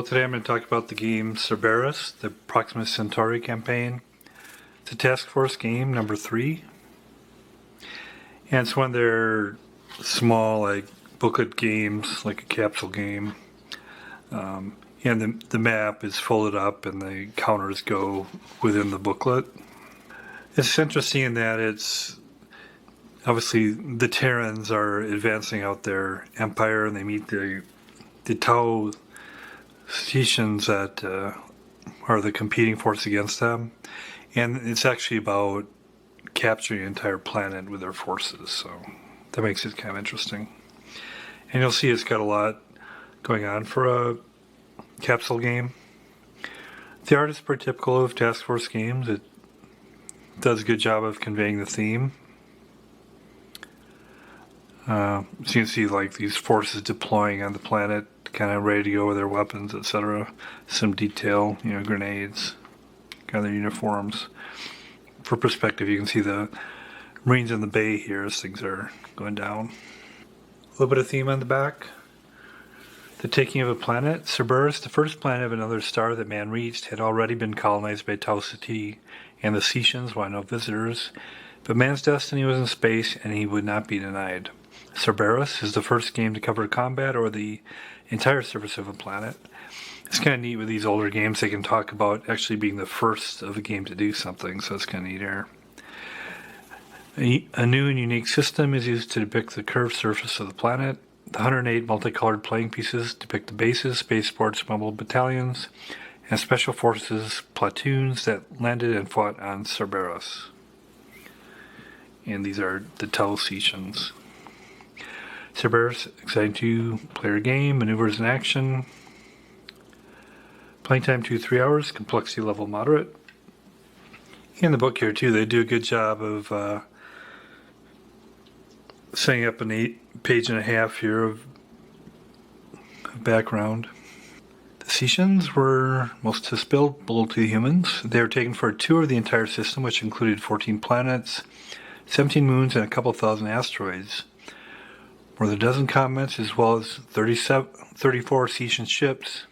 Today I'm going to talk about the game Cerberus, the Proxima Centauri campaign. It's a task force game, number 3. And it's one of their small, booklet games, like a capsule game. And the map is folded up and the counters go within the booklet. It's interesting in that it's obviously the Terrans are advancing out their empire, and they meet the Tau Cetians that are the competing force against them, and it's actually about capturing an entire planet with their forces, so that makes it kind of interesting. And you'll see it's got a lot going on for a capsule game. The art is pretty typical of task force games. It does a good job of conveying the theme. So you can see these forces deploying on the planet, kind of ready to go with their weapons, etc. Some detail, grenades, kind of their uniforms. For perspective, you can see the Marines in the bay here as things are going down. A little bit of theme on the back. The taking of a planet. Cerberus, the first planet of another star that man reached, had already been colonized by Tau Cetians, and the Cetians wanted no visitors. But man's destiny was in space, and he would not be denied. Cerberus is the first game to cover combat or the entire surface of a planet. It's kind of neat with these older games. They can talk about actually being the first of a game to do something, so it's kind of neat here. A new and unique system is used to depict the curved surface of the planet. The 108 multicolored playing pieces depict the bases, spaceports, mobile battalions, and special forces platoons that landed and fought on Cerberus. And these are the Tau Cetians. Cerberus, exciting 2-player game, maneuvers in action. Playing time 2 to 3 hours, complexity level moderate. In the book here too, they do a good job of setting up an 8.5-page here of background. The Cetians were most hospitable to the humans. They were taken for a tour of the entire system, which included 14 planets, 17 moons, and a couple thousand asteroids. More than a dozen comets, as well as 34 Cetian ships,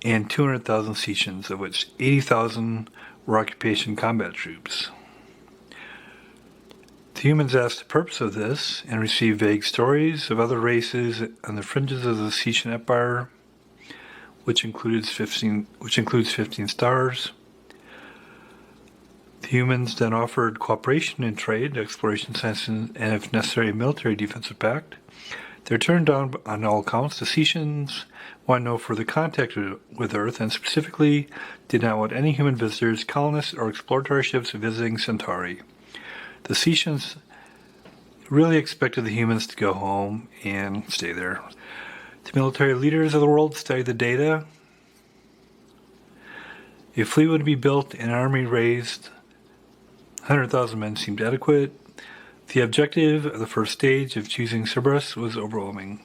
and 200,000 Cetians, of which 80,000 were occupation combat troops. The humans asked the purpose of this and received vague stories of other races on the fringes of the Cetian Empire, which includes 15 stars. The humans then offered cooperation in trade, exploration, science, and if necessary, military defensive pact. They were turned down on all accounts. The Cetians want no further contact with Earth, and specifically did not want any human visitors, colonists, or exploratory ships visiting Centauri. The Cetians really expected the humans to go home and stay there. The military leaders of the world studied the data. A fleet would be built and an army raised. 100,000 men seemed adequate. The objective of the first stage of choosing Cerberus was overwhelming.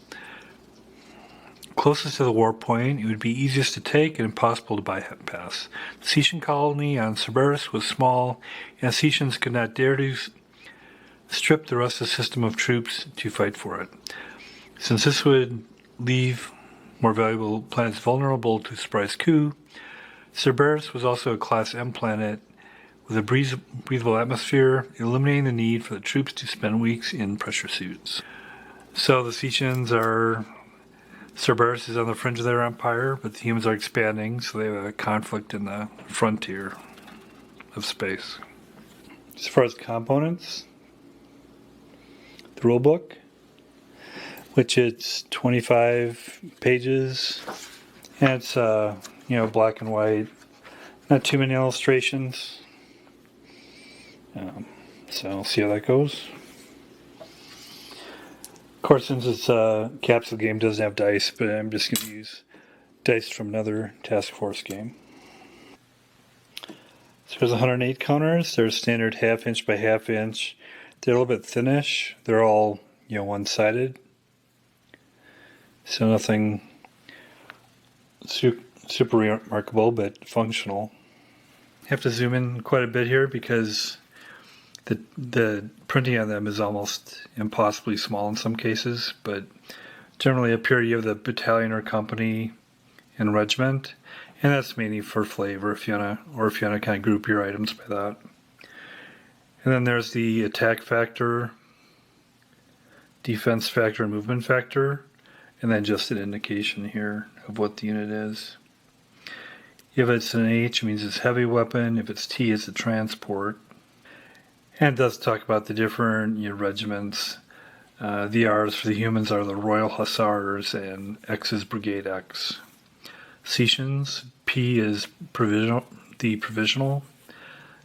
Closest to the war point, it would be easiest to take and impossible to bypass. The Cetian colony on Cerberus was small, and the Cetians could not dare to strip the rest of the system of troops to fight for it. Since this would leave more valuable planets vulnerable to surprise coup, Cerberus was also a Class M planet with a breathable atmosphere, eliminating the need for the troops to spend weeks in pressure suits. So the Cetians Cerberus is on the fringe of their empire, but the humans are expanding, so they have a conflict in the frontier of space. As far as components, the rulebook, which it's 25 pages, and it's black and white, not too many illustrations. So we'll see how that goes. Of course, since it's a capsule game, it doesn't have dice, but I'm just going to use dice from another task force game. So there's 108 counters. They're standard 1/2 inch by 1/2 inch. They're a little bit thinnish. They're all, one-sided. So nothing super remarkable, but functional. I have to zoom in quite a bit here because the printing on them is almost impossibly small in some cases, but generally up here you have the battalion or company, and regiment, and that's mainly for flavor if you wanna kind of group your items by that. And then there's the attack factor, defense factor, and movement factor, and then just an indication here of what the unit is. If it's an H, it means it's heavy weapon. If it's T, it's a transport. And it does talk about the different regiments. The R's for the humans are the Royal Hussars, and X is Brigade X. Cetians, P is provisional.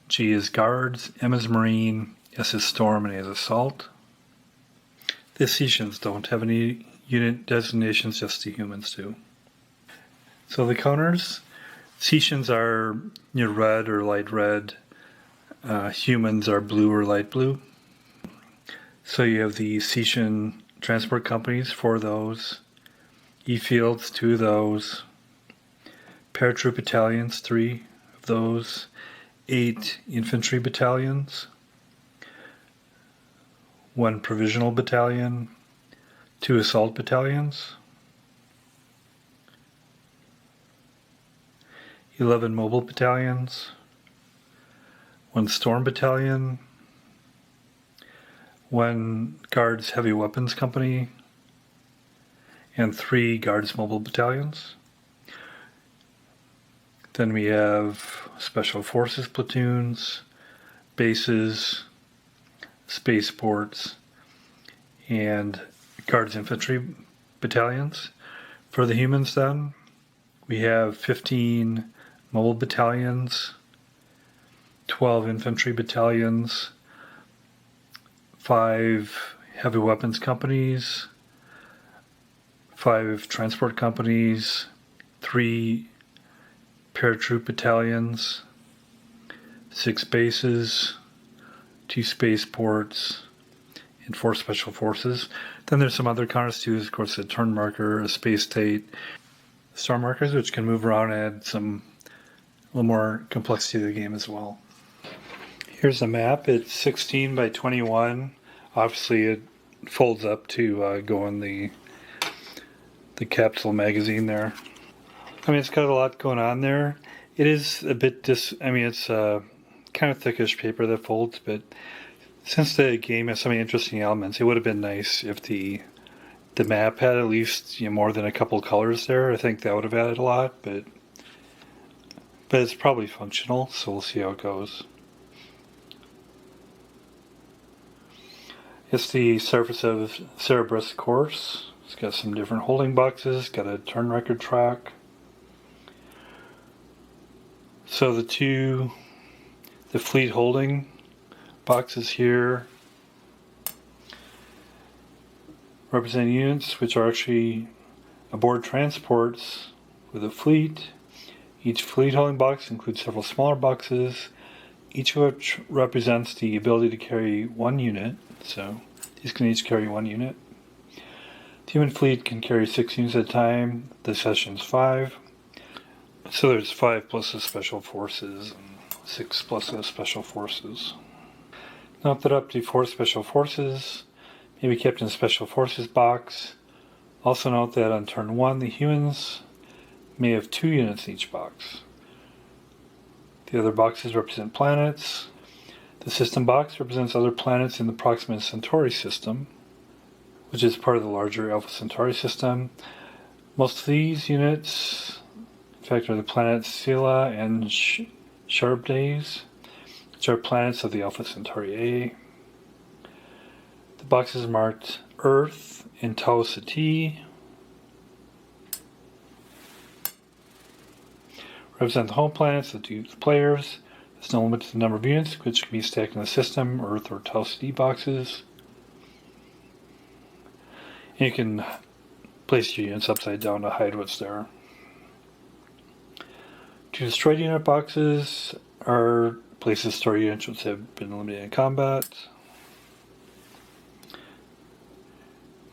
G is Guards, M is Marine, S is Storm, and A is Assault. The Cetians don't have any unit designations, just the humans do. So the counters, Cetians are red or light red. Humans are blue or light blue. So you have the Cetian transport companies, 4 of those. E-fields, 2 of those. Paratroop battalions, 3 of those. 8 infantry battalions. 1 provisional battalion. 2 assault battalions. 11 mobile battalions. 1 storm battalion. 1 Guards Heavy Weapons Company, and 3 Guards Mobile Battalions. Then we have Special Forces platoons, bases, spaceports, and Guards Infantry Battalions. For the humans then, we have 15 mobile battalions, 12 infantry battalions, 5 heavy weapons companies, 5 transport companies, 3 paratroop battalions, 6 bases, 2 spaceports, and 4 special forces. Then there's some other counters too, of course, a turn marker, a space state, star markers, which can move around and add a little more complexity to the game as well. Here's the map. It's 16 by 21. Obviously, it folds up to go in the capsule magazine there. I mean, it's got a lot going on there. It is a bit it's kind of thickish paper that folds, but since the game has so many interesting elements, it would have been nice if the map had at least more than a couple colors there. I think that would have added a lot, but it's probably functional, so we'll see how it goes. It's the surface of Cerberus course. It's got some different holding boxes, got a turn record track. So the fleet holding boxes here represent units which are actually aboard transports with a fleet. Each fleet holding box includes several smaller boxes, each of which represents the ability to carry 1 unit. So these can each carry 1 unit. The human fleet can carry 6 units at a time. The session's 5. So there's 5 plus the special forces and 6 plus the special forces. Note that up to 4 special forces may be kept in a special forces box. Also note that on turn 1, the humans may have 2 units in each box. The other boxes represent planets. The system box represents other planets in the Proxima Centauri system, which is part of the larger Alpha Centauri system. Most of these units, in fact, are the planets Scylla and Charybdis, which are planets of the Alpha Centauri A. The boxes marked Earth and Tau Cetians represent the home planets of the players. There's no limit to the number of units which can be stacked in the system, Earth or Tau Cetians boxes. And you can place your units upside down to hide what's there. To destroy unit boxes are places to store units which have been eliminated in combat.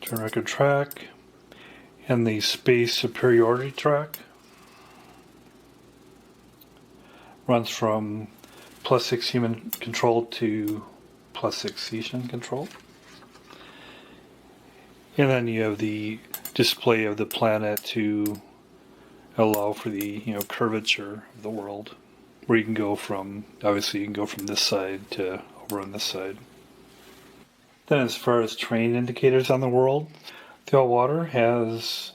Turn record track and the space superiority track runs from +6 human control to +6 Cetian control. And then you have the display of the planet to allow for the curvature of the world, where you can go from this side to over on this side. Then, as far as terrain indicators on the world, the all water has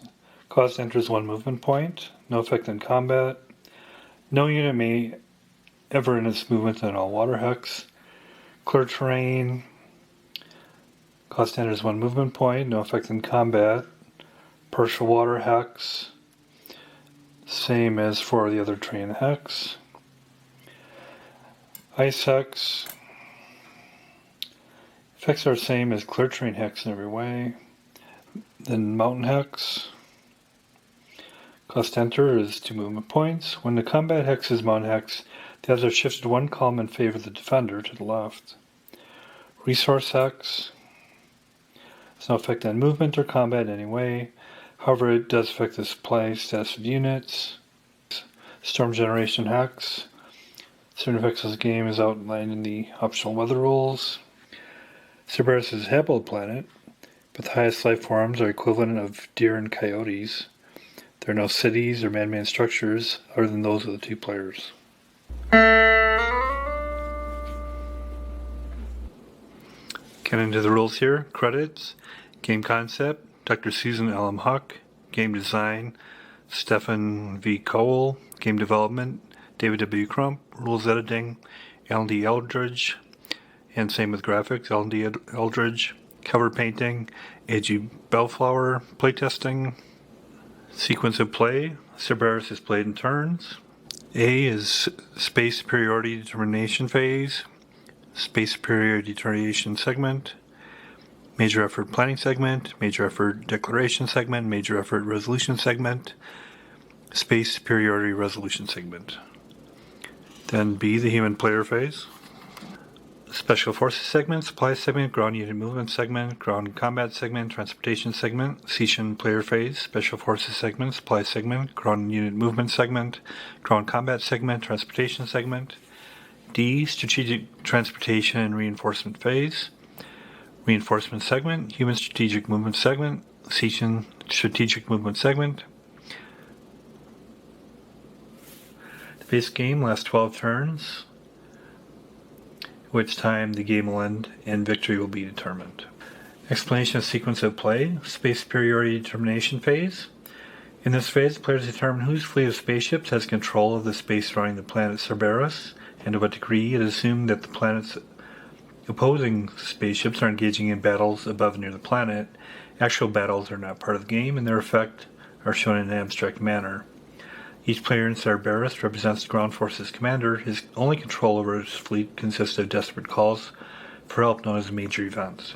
cost enters 1 movement point, no effect on combat. No unit may ever in its movement on all water hex. Clear terrain, cost enters 1 movement point, no effect on combat. Partial water hex, same as for the other terrain hex. Ice hex, effects are same as clear terrain hex in every way. Then mountain hex, cost enter is 2 movement points. When the combat hex is mountain hex, the odds are shifted 1 column in favor of the defender to the left. Resource hex, has no effect on movement or combat in any way. However, it does affect the supply status of units. Storm generation hex, certain effects of the game is outlined in the optional weather rules. Cerberus is a habitable planet, but the highest life forms are equivalent of deer and coyotes. There are no cities or man-made structures other than those of the 2 players. Get into the rules here. Credits, game concept, Dr. Susan L.M. Huck. Game design, Stephen V. Cowell. Game development, David W. Crump. Rules editing, Alan D. Eldridge. And same with graphics, Alan D. Eldridge. Cover painting, A.G. Bellflower. Playtesting, sequence of play, Cerberus is played in turns. A is space superiority determination phase, space superiority determination segment, major effort planning segment, major effort declaration segment, major effort resolution segment, space superiority resolution segment. Then B, the human player phase. Special Forces segment, Supply segment, Ground Unit Movement segment, Ground Combat segment, Transportation segment, Cetian player phase, Special Forces segment, Supply segment, Ground Unit Movement segment, Ground Combat segment, Transportation segment. D, Strategic Transportation and Reinforcement phase, Reinforcement segment, Human Strategic Movement segment, Cetian Strategic Movement segment. The base game lasts 12 turns, which time the game will end and victory will be determined. Explanation of sequence of play, space superiority determination phase. In this phase, players determine whose fleet of spaceships has control of the space surrounding the planet Cerberus, and to what degree it is assumed that the planet's opposing spaceships are engaging in battles above and near the planet. Actual battles are not part of the game, and their effect are shown in an abstract manner. Each player in Cerberus represents the ground forces commander. His only control over his fleet consists of desperate calls for help known as major events.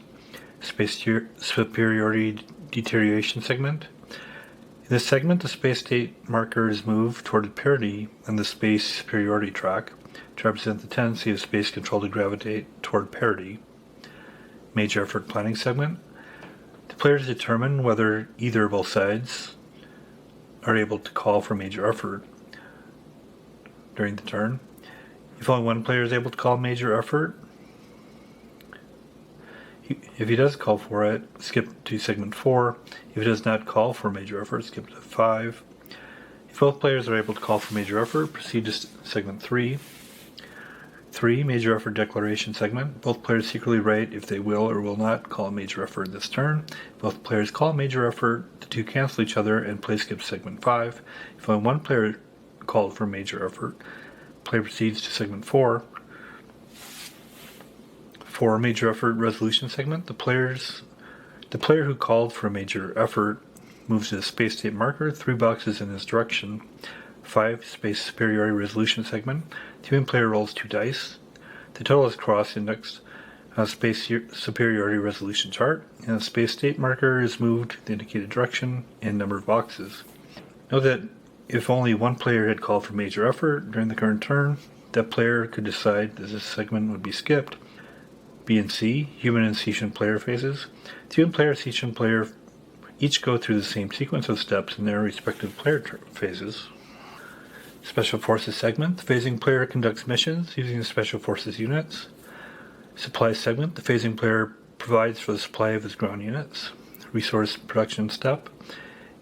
Space superiority deterioration segment. In this segment, the space state marker is moved toward parity on the space superiority track to represent the tendency of space control to gravitate toward parity. Major effort planning segment. The players determine whether either or both sides are able to call for major effort during the turn. If only one player is able to call major effort, if he does call for it, skip to segment 4. If he does not call for major effort, skip to 5. If both players are able to call for major effort, proceed to segment 3. 3. Major effort declaration segment. Both players secretly write if they will or will not call a major effort this turn. If both players call a major effort, the 2 cancel each other and play skip segment 5. If only one player called for major effort, player proceeds to segment 4. 4. Major effort resolution segment. The player who called for a major effort moves to the space state marker 3 boxes in his direction. 5. Space superiority resolution segment. The human player rolls 2 dice. The total is cross-indexed on a space superiority resolution chart, and the space state marker is moved the indicated direction and number of boxes. Note that if only one player had called for major effort during the current turn, that player could decide that this segment would be skipped. B and C, human and Cetian player phases. The human player and Cetian player each go through the same sequence of steps in their respective player phases. Special Forces segment. The phasing player conducts missions using the Special Forces units. Supply segment. The phasing player provides for the supply of his ground units. Resource production step.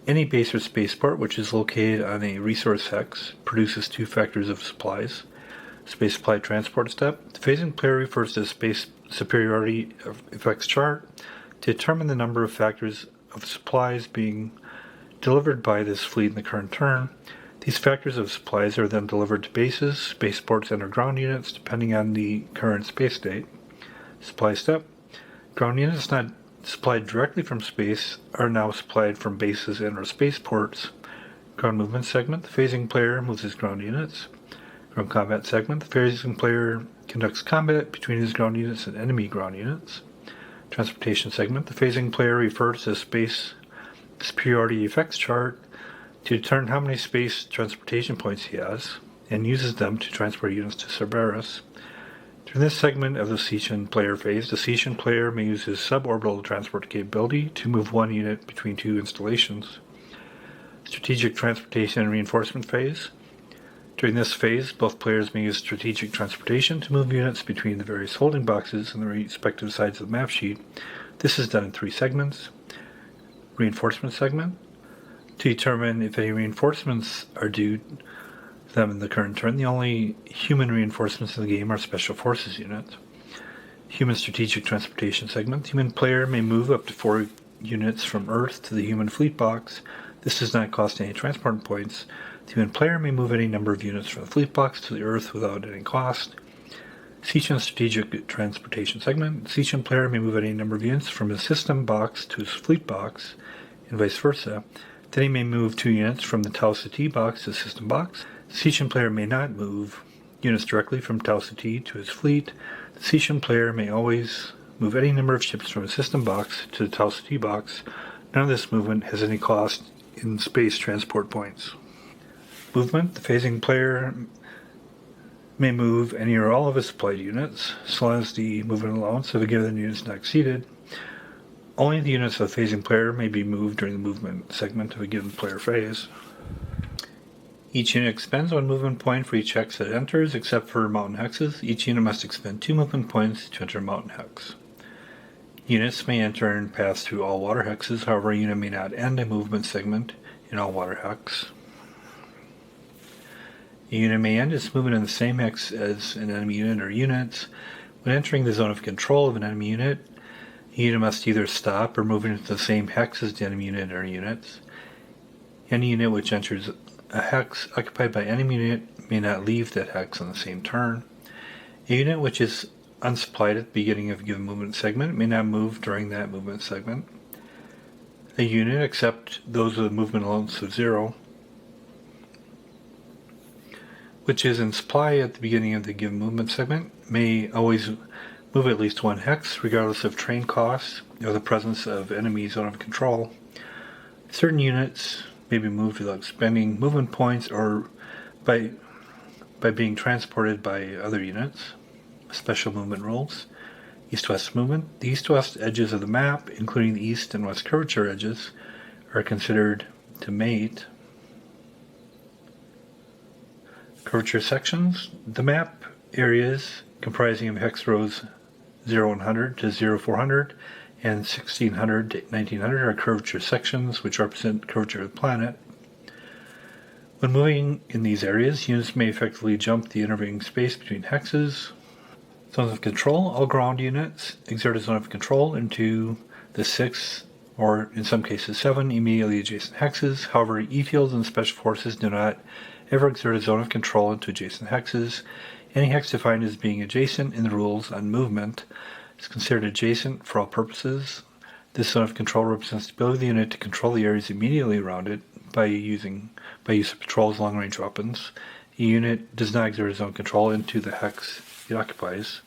Any base or spaceport which is located on a resource hex produces two factors of supplies. Space supply transport step. The phasing player refers to the space superiority effects chart to determine the number of factors of supplies being delivered by this fleet in the current turn. These factors of supplies are then delivered to bases, spaceports, and or ground units depending on the current space state. Supply step. Ground units not supplied directly from space are now supplied from bases and or spaceports. Ground movement segment. The phasing player moves his ground units. Ground combat segment. The phasing player conducts combat between his ground units and enemy ground units. Transportation segment. The phasing player refers to the space superiority effects chart to determine how many space transportation points he has and uses them to transport units to Cerberus. During this segment of the Cetian player phase, the Cetian player may use his suborbital transport capability to move one unit between two installations. Strategic transportation and reinforcement phase. During this phase, both players may use strategic transportation to move units between the various holding boxes on the respective sides of the map sheet. This is done in three segments. Reinforcement segment. To determine if any reinforcements are due them in the current turn, the only human reinforcements in the game are Special Forces units. Human strategic transportation segment. The human player may move up to 4 units from Earth to the human fleet box. This does not cost any transport points. The human player may move any number of units from the fleet box to the Earth without any cost. Cetian strategic transportation segment. The Cetian player may move any number of units from his system box to his fleet box, and vice versa. Then he may move 2 units from the Tau Ceti box to the system box. The Cetian player may not move units directly from Tau Ceti to his fleet. The Cetian player may always move any number of ships from his system box to the Tau Ceti box. None of this movement has any cost in space transport points. Movement. The phasing player may move any or all of his supplied units, so long as the movement allowance of a given unit is not exceeded. Only the units of the phasing player may be moved during the movement segment of a given player phase. Each unit expends 1 movement point for each hex that it enters, except for mountain hexes. Each unit must expend 2 movement points to enter a mountain hex. Units may enter and pass through all water hexes, however, a unit may not end a movement segment in all water hex. A unit may end its movement in the same hex as an enemy unit or units. When entering the zone of control of an enemy unit, a unit must either stop or move into the same hex as the enemy unit or units. Any unit which enters a hex occupied by enemy unit may not leave that hex on the same turn. A unit which is unsupplied at the beginning of a given movement segment may not move during that movement segment. A unit, except those with a movement allowance of 0, which is in supply at the beginning of the given movement segment, may always move at least 1 hex, regardless of train costs or the presence of enemy zone of control. Certain units may be moved without spending movement points or by being transported by other units. Special movement rules. East-west movement. The east-west edges of the map, including the east and west curvature edges, are considered to mate. Curvature sections. The map areas comprising of hex rows 0100 to 0400 and 1600 to 1900 are curvature sections which represent curvature of the planet. When moving in these areas, units may effectively jump the intervening space between hexes. Zones of control. All ground units exert a zone of control into the 6, or in some cases 7, immediately adjacent hexes. However, E-fields and special forces do not ever exert a zone of control into adjacent hexes. Any hex defined as being adjacent in the rules on movement is considered adjacent for all purposes. This zone of control represents the ability of the unit to control the areas immediately around it by use of patrols, long-range weapons. A unit does not exert a zone of control into the hex it occupies.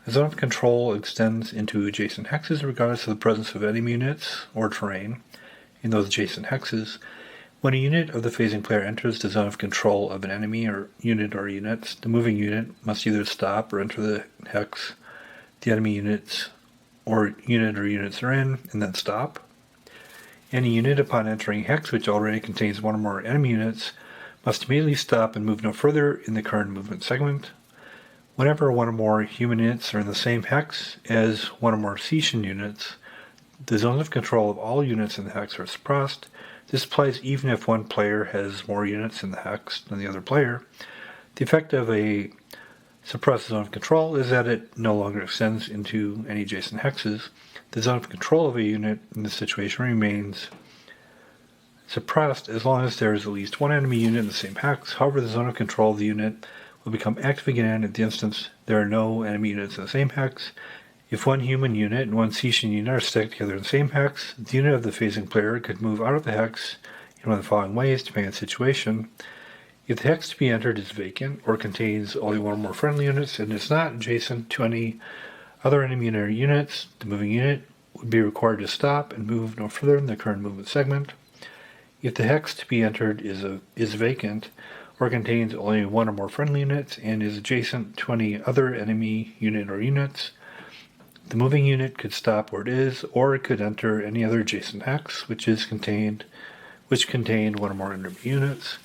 A zone of control extends into adjacent hexes regardless of the presence of enemy units or terrain in those adjacent hexes. When a unit of the phasing player enters the zone of control of an enemy or units, the moving unit must either stop or enter the hex the enemy units or units are in, and then stop. Any unit upon entering a hex which already contains 1 or more enemy units must immediately stop and move no further in the current movement segment. Whenever 1 or more human units are in the same hex as 1 or more Cetian units, the zones of control of all units in the hex are suppressed. This applies even if one player has more units in the hex than the other player. The effect of a suppressed zone of control is that it no longer extends into any adjacent hexes. The zone of control of a unit in this situation remains suppressed as long as there is at least one enemy unit in the same hex. However, the zone of control of the unit will become active again at the instance there are no enemy units in the same hex. If one human unit and one Cetian unit are stacked together in the same hex, the unit of the phasing player could move out of the hex in one of the following ways, depending on the situation. If the hex to be entered is vacant or contains only one or more friendly units and is not adjacent to any other enemy unit or units, the moving unit would be required to stop and move no further in the current movement segment. If the hex to be entered is vacant or contains only one or more friendly units and is adjacent to any other enemy unit or units, the moving unit could stop where it is, or it could enter any other adjacent hex which contained one or more enemy units.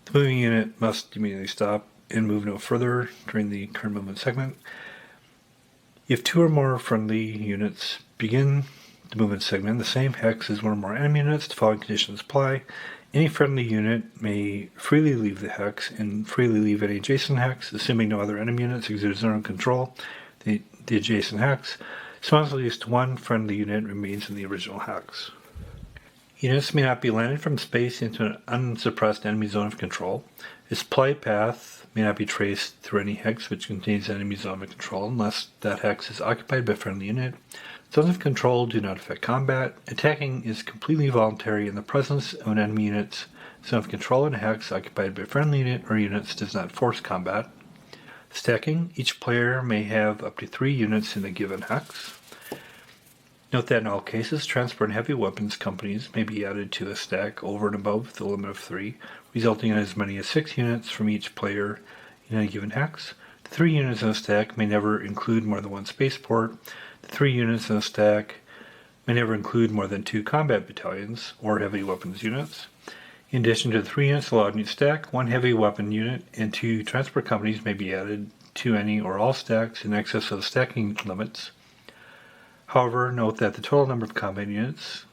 The moving unit must immediately stop and move no further during the current movement segment. If two or more friendly units begin the movement segment in the same hex as one or more enemy units, the following conditions apply. Any friendly unit may freely leave the hex and freely leave any adjacent hex, assuming no other enemy units exert zone of control the adjacent hex, so long as at least one friendly unit remains in the original hex. Units may not be landed from space into an unsuppressed enemy zone of control. Its flight path may not be traced through any hex which contains enemy zone of control unless that hex is occupied by a friendly unit. Zones of control do not affect combat. Attacking is completely voluntary in the presence of an enemy unit's zone of control, and a hex occupied by a friendly unit or units does not force combat. Stacking. Each player may have up to 3 units in a given hex. Note that in all cases, transport and heavy weapons companies may be added to a stack over and above the limit of 3, resulting in as many as 6 units from each player in a given hex. The 3 units in a stack may never include more than 1 spaceport. The 3 units in a stack may never include more than 2 combat battalions or heavy weapons units. In addition to the 3 units allowed in each stack, 1 heavy weapon unit and 2 transport companies may be added to any or all stacks in excess of the stacking limits. However, note that the total number of combat units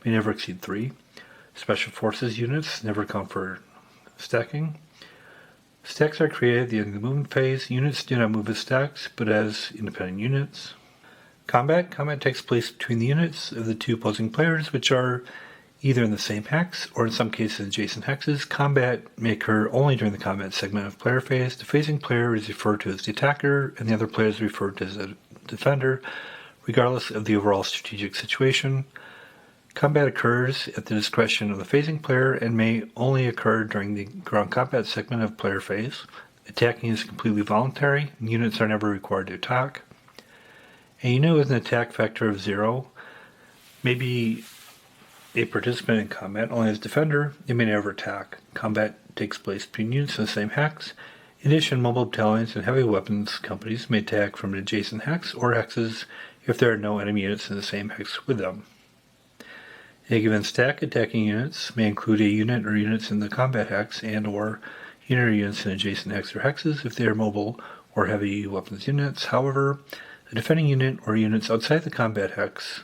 may never exceed 3. Special forces units never count for stacking. Stacks are created at the end of the movement phase. Units do not move as stacks, but as independent units. Combat takes place between the units of the 2 opposing players, which are either in the same hex or in some cases adjacent hexes. Combat may occur only during the combat segment of player phase. The phasing player is referred to as the attacker, and the other player is referred to as a defender, regardless of the overall strategic situation. Combat occurs at the discretion of the phasing player and may only occur during the ground combat segment of player phase. Attacking is completely voluntary, and units are never required to attack. A unit with an attack factor of 0 may be a participant in combat only as defender. It may never attack. Combat takes place between units in the same hex. In addition, mobile battalions and heavy weapons companies may attack from an adjacent hex or hexes if there are no enemy units in the same hex with them. In a given stack, attacking units may include a unit or units in the combat hex and or unit or units in adjacent hex or hexes if they are mobile or heavy weapons units. However, a defending unit or units outside the combat hex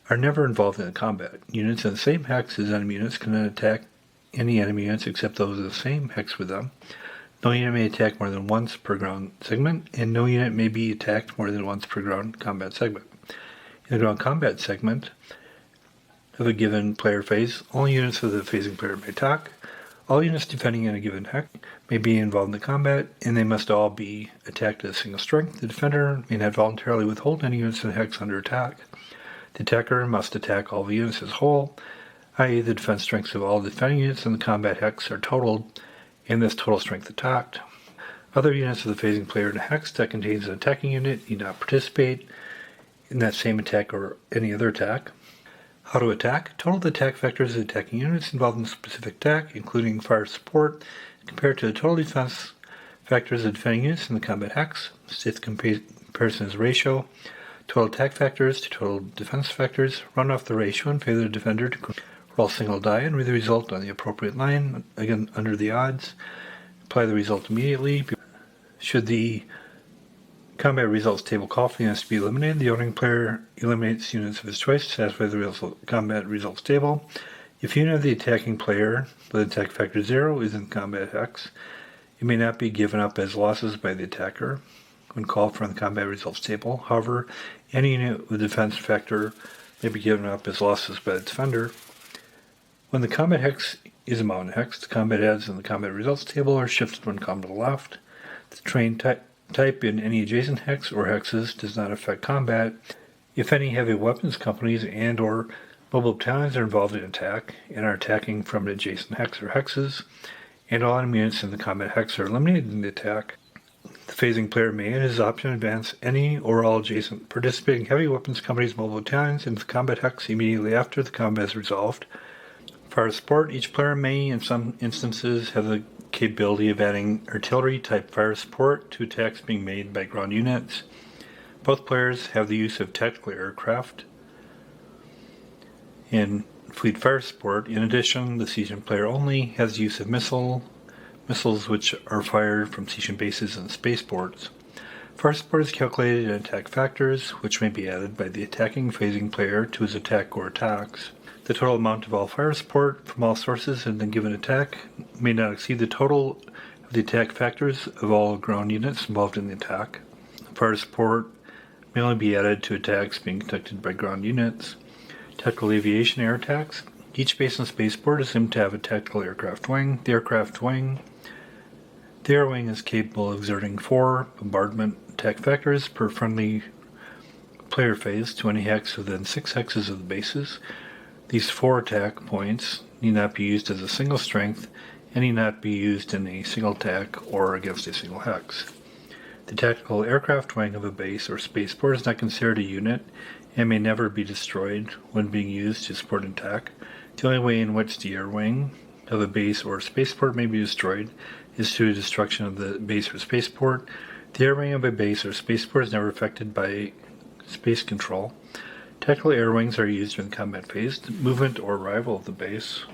are never involved in the combat. Units in the same hex as enemy units cannot attack any enemy units except those in the same hex with them. No unit may attack more than once per ground segment, and no unit may be attacked more than once per ground combat segment. In the ground combat segment of a given player phase, only units of the phasing player may attack. All units defending in a given hex may be involved in the combat, and they must all be attacked at a single strength. The defender may not voluntarily withhold any units in the hex under attack. The attacker must attack all the units as a whole, i.e. the defense strengths of all defending units in the combat hex are totaled, and this total strength attacked. Other units of the phasing player in a hex that contains an attacking unit need not participate in that same attack or any other attack. How to attack? Total the attack vectors of the attacking units involved in the specific attack, including fire support, compared to the total defense factors of defending units in the combat hex. State the comparison as a ratio. Total attack factors to total defense factors. Run off the ratio in favor of the defender to roll a single die and read the result on the appropriate line, again under the odds. Apply the result immediately. Should the combat results table call for the units to be eliminated, the owning player eliminates units of his choice to satisfy the combat results table. If unit of the attacking player with attack factor 0 is in combat hex, it may not be given up as losses by the attacker when called from the combat results table. However, any unit with defense factor may be given up as losses by the defender. When the combat hex is a mountain hex, the combat adds in the combat results table are shifted one column to the left. The terrain type in any adjacent hex or hexes does not affect combat. If any heavy weapons companies and or mobile battalions are involved in attack and are attacking from an adjacent hex or hexes, and all enemy units in the combat hex are eliminated in the attack, the phasing player may at his option advance any or all adjacent participating heavy weapons companies' mobile battalions into the combat hex immediately after the combat is resolved. For support, each player may, in some instances, have the capability of adding artillery-type fire support to attacks being made by ground units. Both players have the use of tactical aircraft and fleet fire support. In addition, the Cetian player only has use of missiles which are fired from Cetian bases and spaceports. Fire support is calculated in attack factors, which may be added by the attacking phasing player to his attack or attacks. The total amount of all fire support from all sources in a given attack may not exceed the total of the attack factors of all ground units involved in the attack. Fire support may only be added to attacks being conducted by ground units. Tactical aviation air attacks. Each base and spaceport is assumed to have a tactical aircraft wing. The air wing is capable of exerting 4 bombardment attack factors per friendly player phase to any hex within 6 hexes of the bases. These 4 attack points need not be used as a single strength and need not be used in a single attack or against a single hex. The tactical aircraft wing of a base or spaceport is not considered a unit and may never be destroyed when being used to support an attack. The only way in which the air wing of a base or spaceport may be destroyed is through the destruction of the base or spaceport. The air wing of a base or spaceport is never affected by space control. Tactical air wings are used during the combat phase. The movement or arrival of the base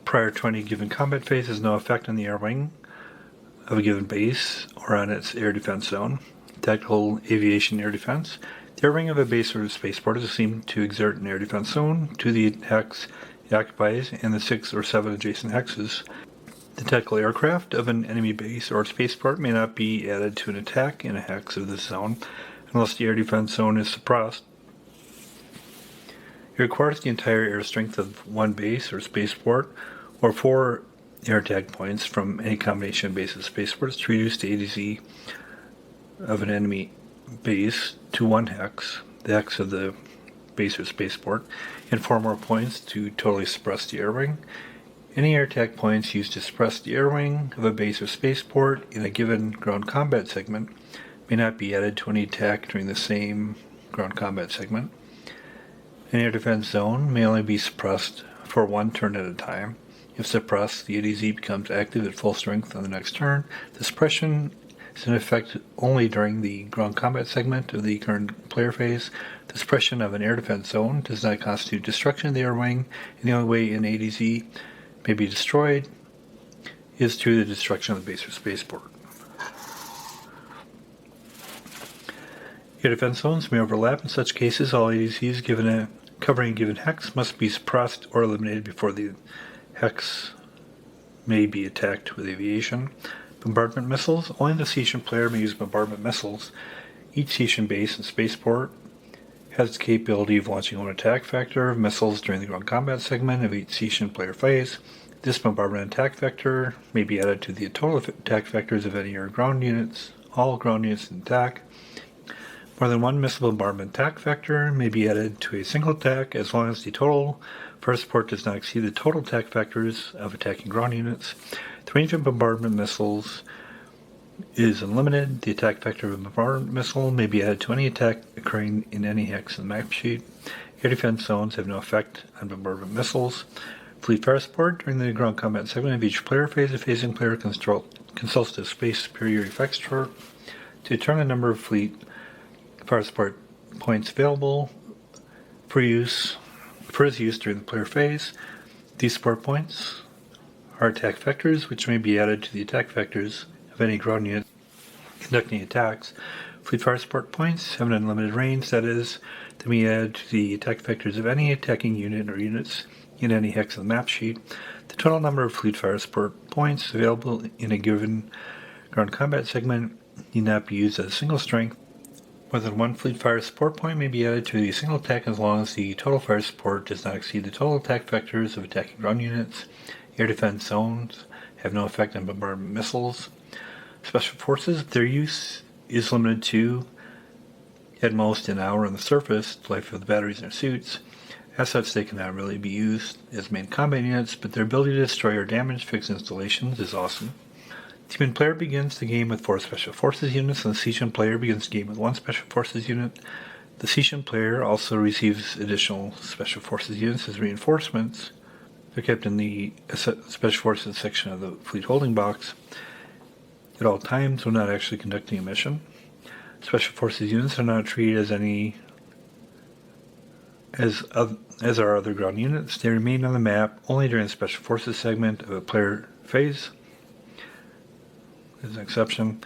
prior to any given combat phase has no effect on the air wing of a given base or on its air defense zone. Tactical aviation air defense. The air wing of a base or spaceport is assumed to exert an air defense zone to the hex it occupies and the 6 or 7 adjacent hexes. The tactical aircraft of an enemy base or spaceport may not be added to an attack in a hex of this zone unless the air defense zone is suppressed. It requires the entire air strength of one base or spaceport or 4 air attack points from any combination of bases spaceports to reduce the ADZ of an enemy base to 1 hex, the hex of the base or spaceport, and 4 more points to totally suppress the air wing. Any air attack points used to suppress the air wing of a base or spaceport in a given ground combat segment may not be added to any attack during the same ground combat segment. An air defense zone may only be suppressed for 1 turn at a time. If suppressed, the ADZ becomes active at full strength on the next turn. The suppression is in effect only during the ground combat segment of the current player phase. The suppression of an air defense zone does not constitute destruction of the air wing, and the only way an ADZ may be destroyed is through the destruction of the base or spaceport. Air defense zones may overlap. In such cases, all ADCs covering a given hex must be suppressed or eliminated before the hex may be attacked with aviation. Bombardment missiles. Only the Cetian player may use bombardment missiles. Each Cetian base and spaceport has the capability of launching one attack factor of missiles during the ground combat segment of each Cetian player phase. This bombardment attack factor may be added to the total attack factors of any ground units, all ground units in attack. More than 1 missile bombardment attack factor may be added to a single attack as long as the total first support does not exceed the total attack factors of attacking ground units. The range of bombardment missiles is unlimited. The attack factor of a bombardment missile may be added to any attack occurring in any hex in the map sheet. Air defense zones have no effect on bombardment missiles. Fleet fire support. During the ground combat segment of each player phase, the phasing player consults the space superiority effects chart to determine the number of fleet fire support points available for his use during the player phase. These support points are attack vectors, which may be added to the attack vectors of any ground unit conducting attacks. Fleet fire support points have an unlimited range, that is, they may be added to the attack vectors of any attacking unit or units in any hex of the map sheet. The total number of fleet fire support points available in a given ground combat segment need not be used as a single strength. More than one fleet fire support point may be added to a single attack as long as the total fire support does not exceed the total attack vectors of attacking ground units. Air defense zones have no effect on bombardment missiles. Special forces, their use is limited to, at most, an hour on the surface, the life of the batteries in their suits. As such, they cannot really be used as main combat units, but their ability to destroy or damage fixed installations is awesome. The human player begins the game with 4 special forces units, and the Cetian player begins the game with 1 special forces unit. The Cetian player also receives additional special forces units as reinforcements. They're kept in the special forces section of the fleet holding box at all times when not actually conducting a mission. Special forces units are not treated as are other ground units. They remain on the map only during the special forces segment of a player phase. There's an exception.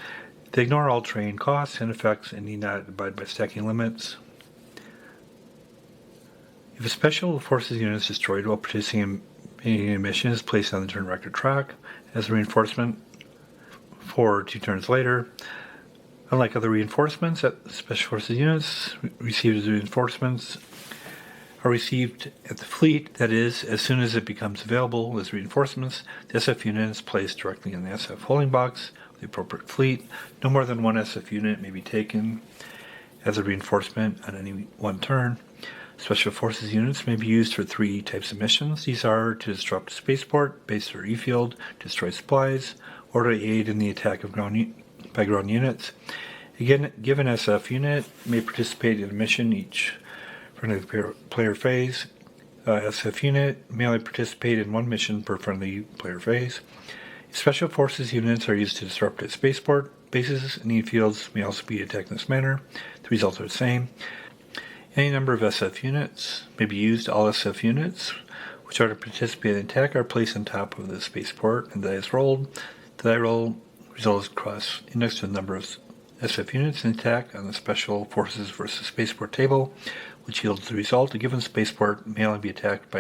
They ignore all terrain costs and effects and need not abide by stacking limits. If a special forces unit is destroyed while participating in a mission, is placed on the turn record track as a reinforcement for 2 turns later. Unlike other reinforcements, special forces units received as reinforcements are received at the fleet, that is, as soon as it becomes available as reinforcements. The SF unit is placed directly in the SF holding box of the appropriate fleet. No more than 1 SF unit may be taken as a reinforcement on any one turn. Special forces units may be used for 3 types of missions. These are to disrupt a spaceport, base or E-field, destroy supplies, or to aid in the attack of by ground units. Again, given SF unit may participate in a mission each friendly player phase. SF unit may only participate in 1 mission per friendly player phase. Special forces units are used to disrupt a spaceport. Bases and E-fields may also be attacked in this manner. The results are the same. Any number of SF units may be used. All SF units which are to participate in the attack are placed on top of the spaceport and the die is rolled. The die roll results cross index to the number of SF units in attack on the Special Forces versus Spaceport table, which yields the result. A given spaceport may only be attacked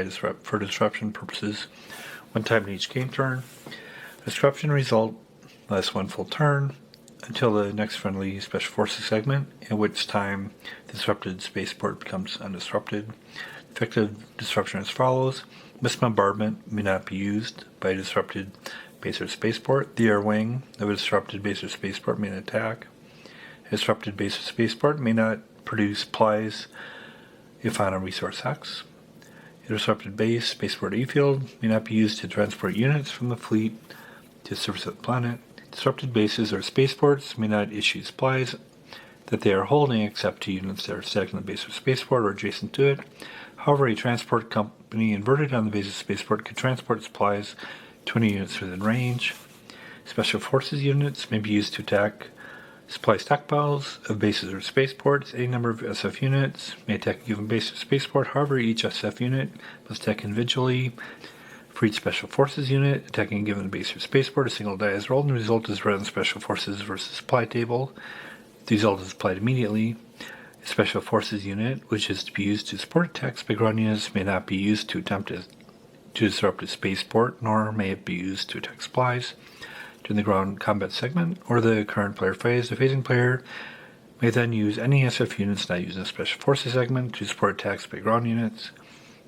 for disruption purposes 1 time in each game turn. Disruption result lasts 1 full turn until the next friendly Special Forces segment, at which time the disrupted spaceport becomes undisrupted. Effective disruption as follows. Missed bombardment may not be used by a disrupted base or spaceport. The air wing of a disrupted base or spaceport may not attack. A disrupted base or spaceport may not produce supplies if on a resource hex. A disrupted base, spaceport, E-field may not be used to transport units from the fleet to the surface of the planet. Disrupted bases or spaceports may not issue supplies that they are holding except to units that are stacked on the base or spaceport or adjacent to it. However, a transport company inverted on the base or spaceport can transport supplies 20 units within range. Special forces units may be used to attack supply stockpiles of bases or spaceports. Any number of SF units may attack a given base or spaceport. However, each SF unit must attack individually. For each Special Forces unit attacking a given base or spaceport, a single die is rolled, and the result is read on the Special Forces versus Supply table. The result is applied immediately. A Special Forces unit, which is to be used to support attacks by ground units, may not be used to attempt to disrupt a spaceport, nor may it be used to attack supplies during the ground combat segment or the current player phase. The phasing player may then use any SF units not used in the Special Forces segment to support attacks by ground units.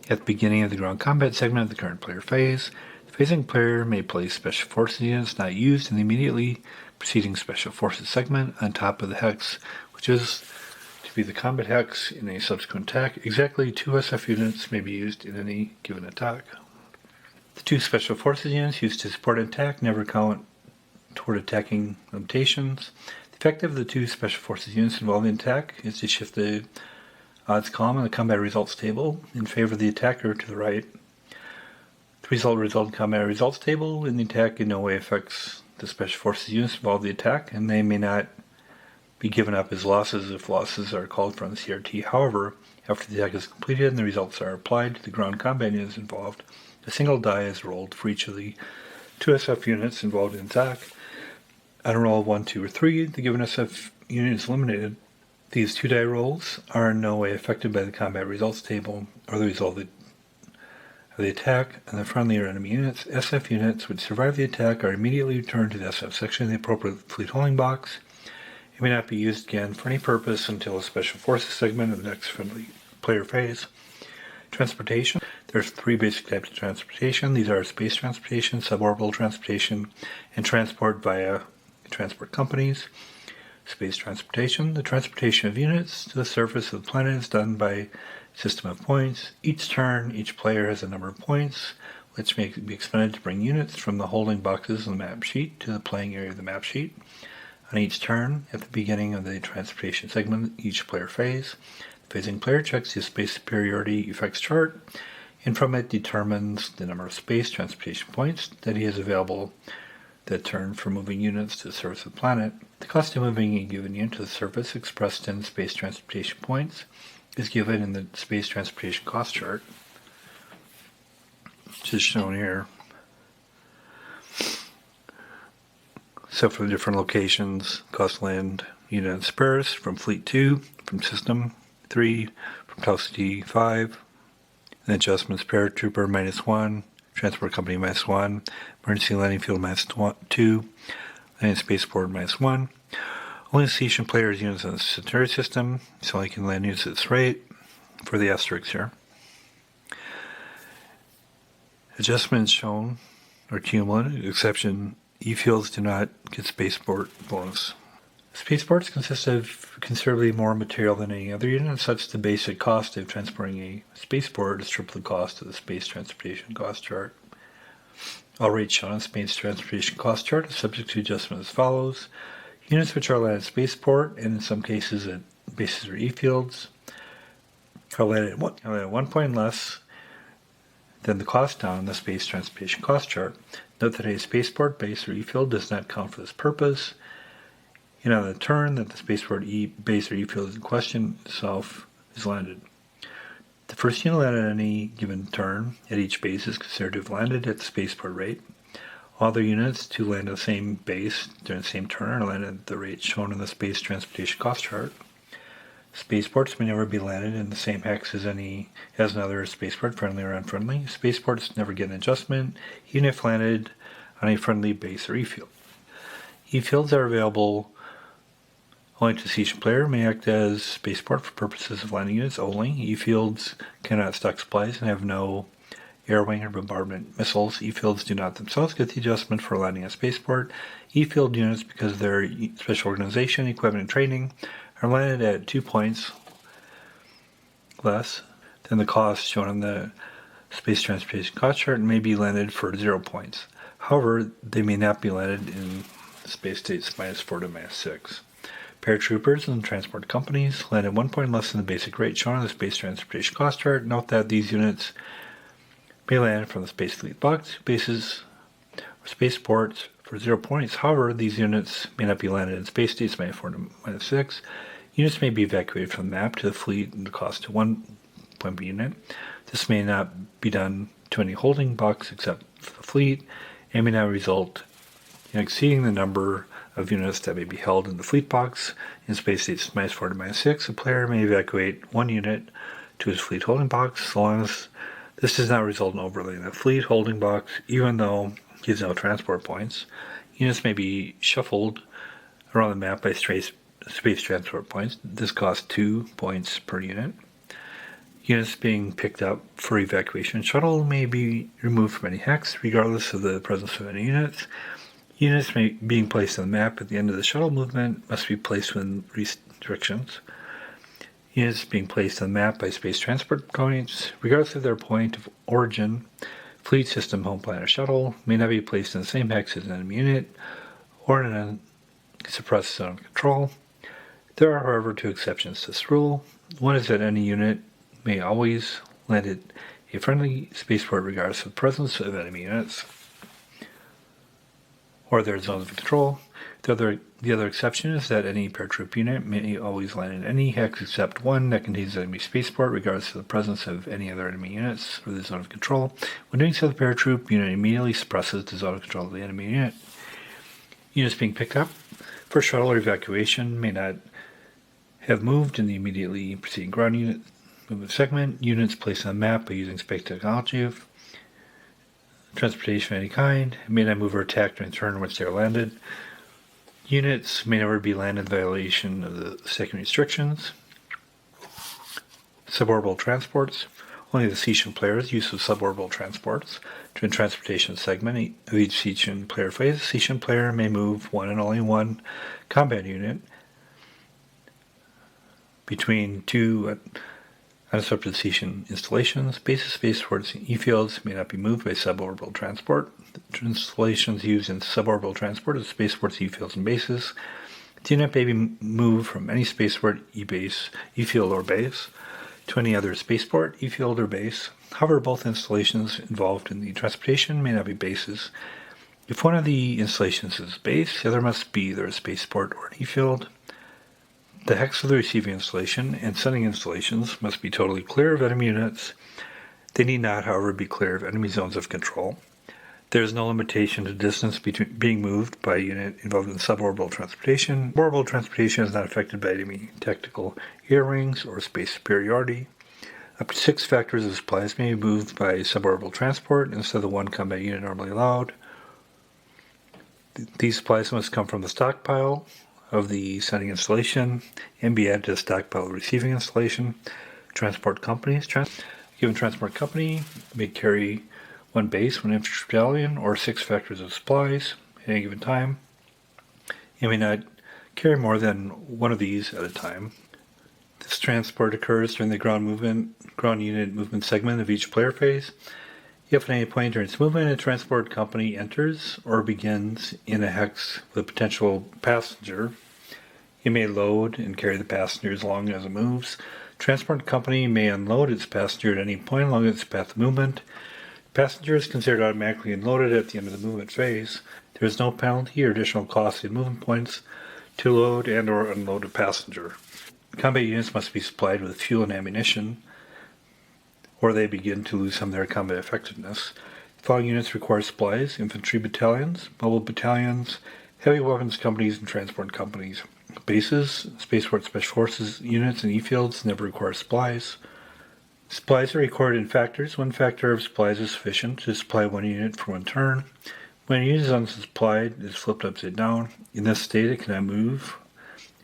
At the beginning of the ground combat segment of the current player phase, the phasing player may place Special Forces units not used in the immediately preceding Special Forces segment on top of the hex, which is to be the combat hex in a subsequent attack. Exactly 2 SF units may be used in any given attack. The 2 Special Forces units used to support an attack never count toward attacking limitations. The effect of the 2 Special Forces units involved in attack is to shift the odds column in the combat results table in favor of the attacker to the right. The result in combat results table in the attack in no way affects the Special Forces units involved in the attack, and they may not be given up as losses if losses are called for on the CRT. However, after the attack is completed and the results are applied to the ground combat units involved, a single die is rolled for each of the 2 SF units involved in the attack. On a roll of 1, 2, or 3, the given SF unit is eliminated. These 2 die rolls are in no way affected by the combat results table or the result of of the attack and the friendly or enemy units. SF units which survive the attack are immediately returned to the SF section of the appropriate fleet holding box. It may not be used again for any purpose until a Special Forces segment of the next friendly player phase. Transportation. There's 3 basic types of transportation. These are space transportation, suborbital transportation, and transport via transport companies. Space transportation. The transportation of units to the surface of the planet is done by a system of points. Each turn, each player has a number of points, which may be expended to bring units from the holding boxes on the map sheet to the playing area of the map sheet. On each turn, at the beginning of the transportation segment, each player phase, the phasing player checks his space superiority effects chart, and from it determines the number of space transportation points that he has available that turn for moving units to the surface of the planet. The cost of moving a given unit to the surface, expressed in space transportation points, is given in the space transportation cost chart, which is shown here. So for the different locations, cost land unit and Cerberus, from Fleet 2, from System 3, from Tau Cetians 5, and adjustments paratrooper -1, transport company -1, emergency landing field -2, landing spaceport -1. Only Cetian players units in the Centauri system, so only can land units at this rate for the asterisks here. Adjustments shown are cumulative, exception E-fields do not get spaceport bonus. Spaceports consist of considerably more material than any other unit, and such the basic cost of transporting a spaceport is triple the cost of the space transportation cost chart. All rates shown on the space transportation cost chart are subject to adjustment as follows. Units which are landed at spaceport, and in some cases at bases or E-fields, are landed at 1 point less than the cost down in the space transportation cost chart. Note that a spaceport, base, or E-field does not count for this purpose. And on the turn that the spaceport, base, or E-field in question itself is landed. The first unit landed at any given turn at each base is considered to have landed at the spaceport rate. All other units to land at the same base during the same turn are landed at the rate shown in the space transportation cost chart. Spaceports may never be landed in the same hex as another spaceport, friendly or unfriendly. Spaceports never get an adjustment, even if landed on a friendly base or E-field. E-fields are available only to Cetian player, may act as spaceport for purposes of landing units only. E-fields cannot stock supplies and have no air wing or bombardment missiles. E-fields do not themselves get the adjustment for landing a spaceport. E-field units, because of their special organization, equipment, and training, are landed at 2 points less than the cost shown on the space transportation cost chart and may be landed for 0 points. However, they may not be landed in space states -4 to -6. Paratroopers and transport companies land at 1 point less than the basic rate shown on the space transportation cost chart. Note that these units may land from the space fleet box, bases, or spaceports for 0 points. However, these units may not be landed in space states -4 to -6. Units may be evacuated from the map to the fleet at the cost of 1 point per unit. This may not be done to any holding box except for the fleet, and may not result in exceeding the number of units that may be held in the fleet box. In space states -4 to -6, a player may evacuate 1 unit to his fleet holding box, so long as this does not result in overlaying the fleet holding box, even though he has no transport points. Units may be shuffled around the map by space transport points. This costs 2 points per unit. Units being picked up for evacuation shuttle may be removed from any hex, regardless of the presence of any units. Units being placed on the map at the end of the shuttle movement must be placed within restrictions. Units being placed on the map by space transport points, regardless of their point of origin, fleet system, home planet, or shuttle, may not be placed in the same hex as an enemy unit or in a suppressed zone of control. There are, however, 2 exceptions to this rule. One is that any unit may always land at a friendly spaceport regardless of the presence of enemy units or their zones of control. The other exception is that any paratroop unit may always land in any hex except one that contains an enemy spaceport, regardless of the presence of any other enemy units or the zone of control. When doing so, the paratroop unit immediately suppresses the zone of control of the enemy unit. Units being picked up for shuttle or evacuation may not have moved in the immediately preceding ground unit movement segment. Units placed on the map by using space technology. Transportation of any kind. May not move or attack during the turn in which they are landed. Units may never be landed in violation of the second restrictions. Suborbital transports. Only the Cetian player's use of suborbital transports during transportation segment of each Cetian player phase. The Cetian player may move one and only one combat unit between two uninterrupted Cetian installations. Bases, spaceports, and E-fields may not be moved by suborbital transport. The installations used in suborbital transport are spaceports, E-fields, and bases. The unit may be moved from any spaceport, E-base, E-field, or base to any other spaceport, E-field, or base. However, both installations involved in the transportation may not be bases. If one of the installations is a base, the other must be either a spaceport or an E-field. The hex of the receiving installation and sending installations must be totally clear of enemy units. They need not, however, be clear of enemy zones of control. There is no limitation to distance between being moved by a unit involved in suborbital transportation. Suborbital transportation is not affected by enemy tactical air rings or space superiority. Up to 6 factors of supplies may be moved by suborbital transport instead of the one combat unit normally allowed. These supplies must come from the stockpile of the sending installation and be added to the stockpile of the receiving installation. Transport companies. Given transport company may carry one base, one infantry battalion, or 6 factors of supplies at any given time. It may not carry more than one of these at a time. This transport occurs during the ground unit movement segment of each player phase. If at any point during its movement a transport company enters or begins in a hex with a potential passenger, it may load and carry the passenger as long as it moves. Transport company may unload its passenger at any point along its path of movement. Passenger is considered automatically unloaded at the end of the movement phase. There is no penalty or additional cost in movement points to load and or unload a passenger. Combat units must be supplied with fuel and ammunition, or they begin to lose some of their combat effectiveness. The following units require supplies: infantry battalions, mobile battalions, heavy weapons companies, and transport companies. Bases, spaceport special forces units, and E-fields never require supplies. Supplies are recorded in factors. One factor of supplies is sufficient to supply one unit for one turn. When a unit is unsupplied, it is flipped upside down. In this state, it cannot move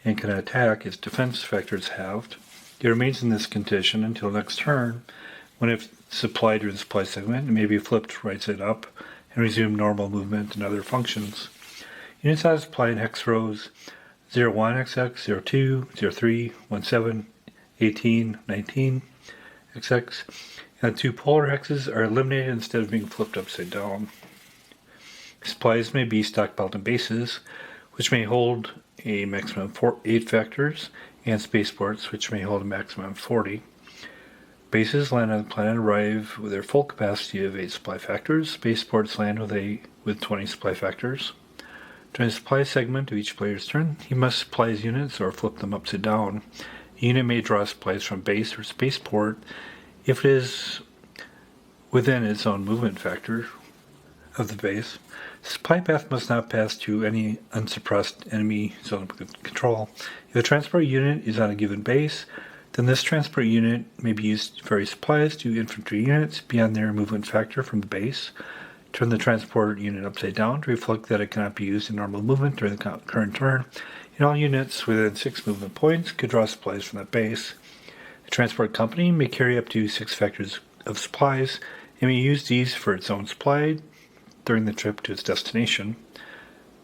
and cannot attack. Its defense factor is halved. It remains in this condition until next turn, when if supplied during the supply segment, it may be flipped right side up and resume normal movement and other functions. Units are supplied in hex rows 01 XX, 02, 03, 17, 18, 19 XX, and the 2 polar hexes are eliminated instead of being flipped upside down. Supplies may be stockpiled in bases, which may hold a maximum of 8 factors, and spaceports, which may hold a maximum of 40. Bases land on the planet arrive with their full capacity of 8 supply factors. Spaceports land with 20 supply factors. During the supply segment of each player's turn, he must supply his units or flip them upside down. A unit may draw supplies from base or spaceport if it is within its own movement factor of the base. The supply path must not pass through any unsuppressed enemy zone of control. If a transport unit is on a given base, then this transport unit may be used to ferry supplies to infantry units beyond their movement factor from the base. Turn the transport unit upside down to reflect that it cannot be used in normal movement during the current turn, and all units within 6 movement points could draw supplies from that base. A transport company may carry up to 6 factors of supplies and may use these for its own supply during the trip to its destination.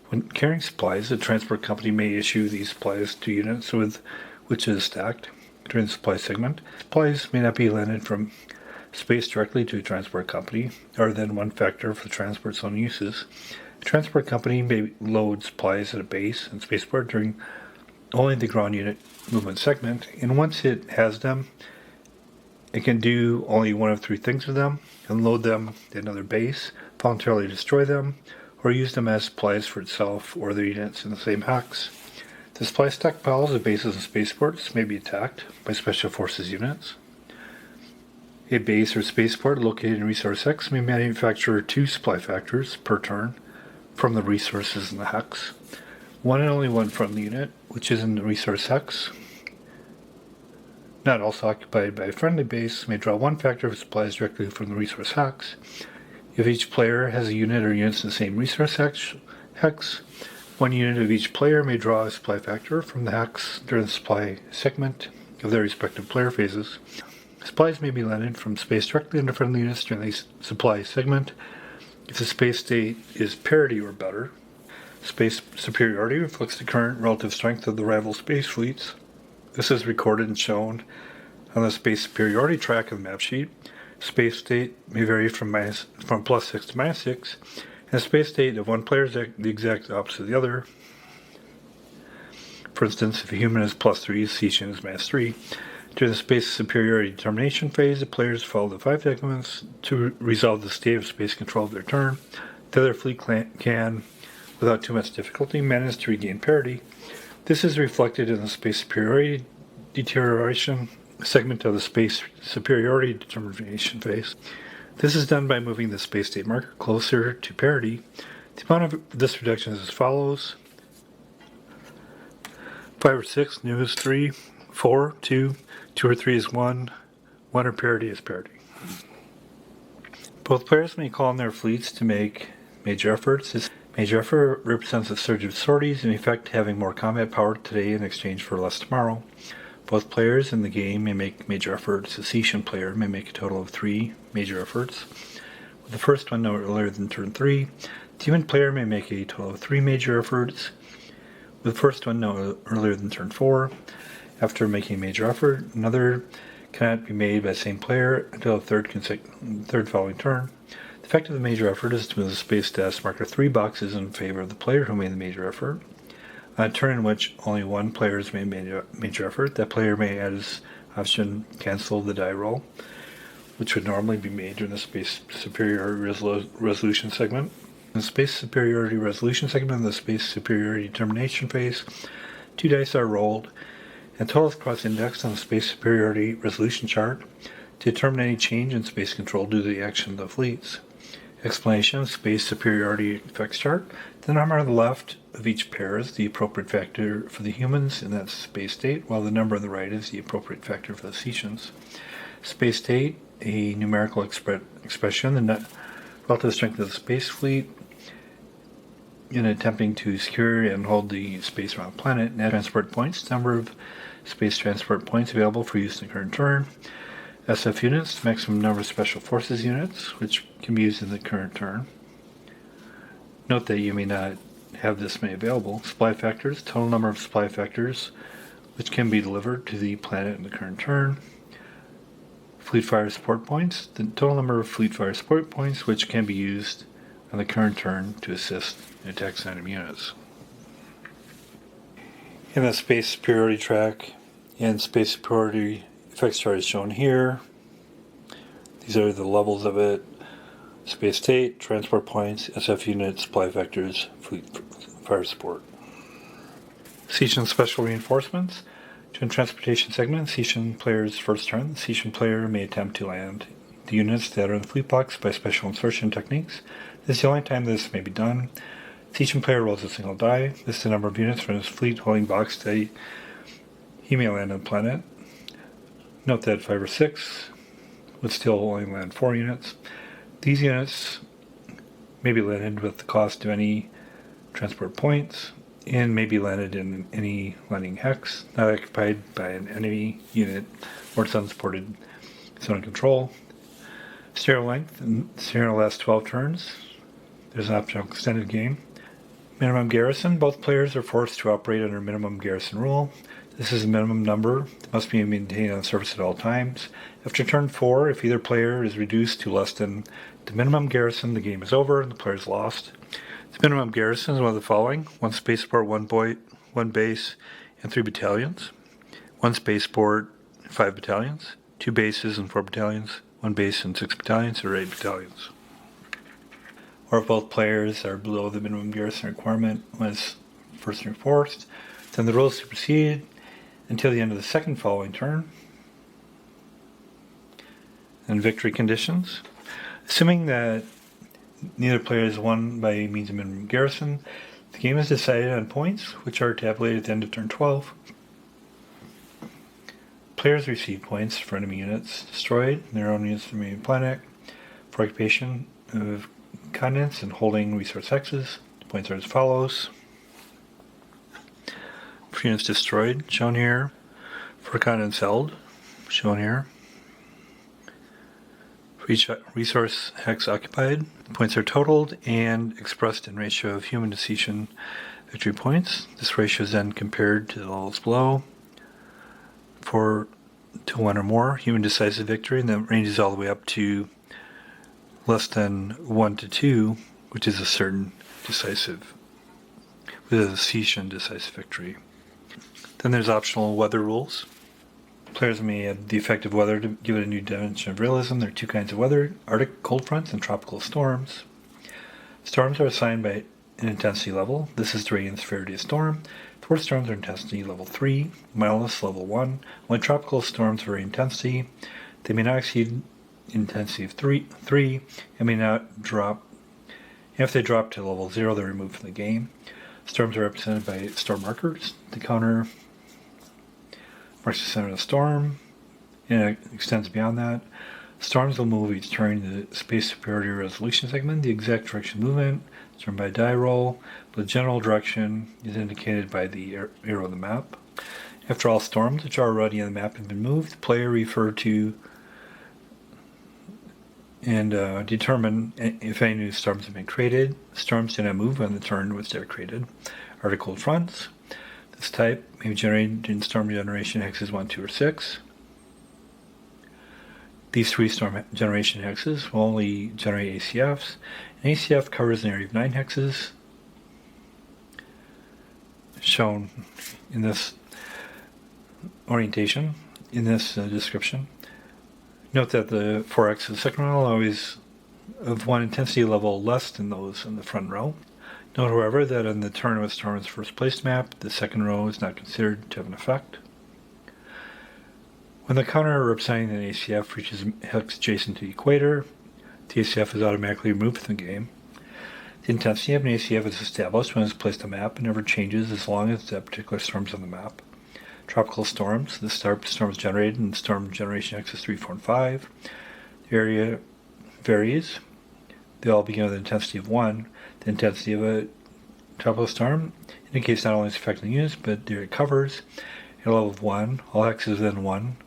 When carrying supplies, the transport company may issue these supplies to units with which it is stacked during the supply segment. Supplies may not be landed from space directly to a transport company, other than one factor for the transport's own uses. A transport company may load supplies at a base and spaceport during only the ground unit movement segment, and once it has them, it can do only one of 3 things with them: unload them at another base, voluntarily destroy them, or use them as supplies for itself or the units in the same hex. The supply stockpiles of bases and spaceports may be attacked by special forces units. A base or spaceport located in Resource X may manufacture 2 supply factors per turn from the resources in the hex. One and only one from the unit, which is in the Resource X, not also occupied by a friendly base, may draw one factor of supplies directly from the resource hex. If each player has a unit or units in the same resource hex, one unit of each player may draw a supply factor from the hex during the supply segment of their respective player phases. Supplies may be landed from space directly into friendly units during the supply segment if the space state is parity or better. Space superiority reflects the current relative strength of the rival space fleets. This is recorded and shown on the space superiority track of the map sheet. Space state may vary from +6 to -6, and the space state of one player is the exact opposite of the other. For instance, if a human is +3, a Cetian is -3. During the space superiority determination phase, the players follow the 5 segments to resolve the state of space control of their turn. The other fleet can, without too much difficulty, manage to regain parity. This is reflected in the space superiority deterioration segment of the space superiority determination phase. This is done by moving the space state marker closer to parity. The amount of this reduction is as follows: 5 or 6, new is 3, 4, 2, 2 or 3 is 1, 1 or parity is parity. Both players may call on their fleets to make major efforts. This major effort represents a surge of sorties, in effect having more combat power today in exchange for less tomorrow. Both players in the game may make major efforts. The Cetian player may make a total of 3 major efforts, with the first one no earlier than turn 3. The human player may make a total of 3 major efforts, with the first one no earlier than turn 4. After making a major effort, another cannot be made by the same player until the third following turn. The effect of the major effort is to move the space status marker 3 boxes in favor of the player who made the major effort. On a turn in which only one player has made a major effort, that player may add his option cancel the die roll, which would normally be made during the space superiority resolution segment. In the space superiority resolution segment of the space superiority determination phase, 2 dice are rolled and totals cross-indexed on the space superiority resolution chart to determine any change in space control due to the action of the fleets. Explanation of space superiority effects chart. The number on the left of each pair is the appropriate factor for the humans in that space state, while the number on the right is the appropriate factor for the Cetians. Space state, a numerical expression, the net relative strength of the space fleet in attempting to secure and hold the space around the planet. Net transport points, number of space transport points available for use in the current turn. SF units, maximum number of special forces units, which can be used in the current turn. Note that you may not have this many available. Supply factors, total number of supply factors, which can be delivered to the planet in the current turn. Fleet fire support points, the total number of fleet fire support points, which can be used on the current turn to assist in attacks on enemy units. In the space superiority track, and space superiority effects chart is shown here. These are the levels of it: space state, transport points, SF units, supply vectors, fleet fire support. Cetian special reinforcements. During transportation segment, Cetian player's first turn, the Cetian player may attempt to land the units that are in the fleet box by special insertion techniques. This is the only time this may be done. Cetian player rolls a single die. This is the number of units from his fleet holding box that he may land on the planet. Note that 5 or 6 would still only land 4 units. These units may be landed with the cost of any transport points and may be landed in any landing hex not occupied by an enemy unit or its unsupported zone of control. Serial length, and serial lasts 12 turns. There's an optional extended game. Minimum garrison, both players are forced to operate under minimum garrison rule. This is a minimum number that must be maintained on the surface at all times. After turn 4, if either player is reduced to less than the minimum garrison, the game is over and the player is lost. The minimum garrison is one of the following: 1 spaceport, 1 base, and 3 battalions. 1 spaceport, 5 battalions. 2 bases and 4 battalions. 1 base and 6 battalions, or 8 battalions. Or if both players are below the minimum garrison requirement when it's first reinforced, then the rules supersede until the end of the second following turn. And victory conditions. Assuming that neither player has won by means of minimum garrison, the game is decided on points, which are tabulated at the end of turn 12. Players receive points for enemy units destroyed, their own units from the planet, for occupation of continents and holding resource hexes. The points are as follows. For units destroyed, shown here. For continents held, shown here. For each resource hex occupied, the points are totaled and expressed in ratio of human to Cetian victory points. This ratio is then compared to the levels below. 4 to 1 or more human decisive victory, and that ranges all the way up to less than 1 to 2, which is a certain decisive, with a Cetian decisive victory. Then there's optional weather rules. Players may add the effect of weather to give it a new dimension of realism. There are two kinds of weather: Arctic cold fronts and tropical storms. Storms are assigned by an intensity level. This is the radiant severity of storm. Torrid storms are intensity level 3, mildness level 1. Only tropical storms vary intensity. They may not exceed intensity of 3 and may not drop. If they drop to level 0, they're removed from the game. Storms are represented by storm markers. The counter marks the center of the storm, and it extends beyond that. Storms will move each turn in the space superiority resolution segment. The exact direction of movement is determined by a die roll, but the general direction is indicated by the arrow of the map. After all storms which are already on the map have been moved, the player refer to and determine if any new storms have been created. Storms do not move on the turn in which they are created. Arctic cold fronts. This type may be generated in storm generation hexes 1, 2, or 6. These 3 storm generation hexes will only generate ACFs. An ACF covers an area of 9 hexes, shown in this orientation, in this description. Note that the 4x of the second row are always of one intensity level less than those in the front row. Note, however, that on the turn of a storm's first placed map, the second row is not considered to have an effect. When the counter representing an ACF reaches a hex adjacent to the equator, the ACF is automatically removed from the game. The intensity of an ACF is established when it's placed on the map and never changes as long as that particular storm is on the map. Tropical storms. The storm is generated in storm generation hexes 3, 4, and 5. The area varies. They all begin with an intensity of 1. The intensity of a tropical storm indicates not only its affecting units, but the area it covers. At a level of 1, all hexes within 1,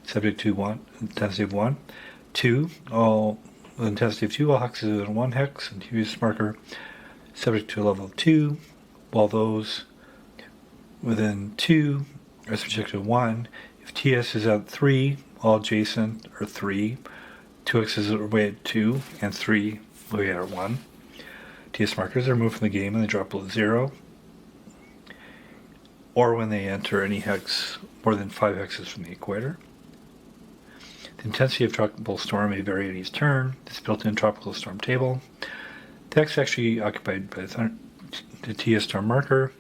subject to 1, intensity of 1. 2, all with intensity of 2, all hexes within 1 hex, and use marker, subject to a level of 2, while those within 2 are subject to 1. If TS is at 3, all adjacent are 3. 2 hexes are away at 2, and 3 away at 1. TS markers are removed from the game and they drop below 0, or when they enter any hex more than 5 hexes from the equator. The intensity of tropical storm may vary at each turn. It's built-in tropical storm table. The hex actually occupied by the TS storm marker.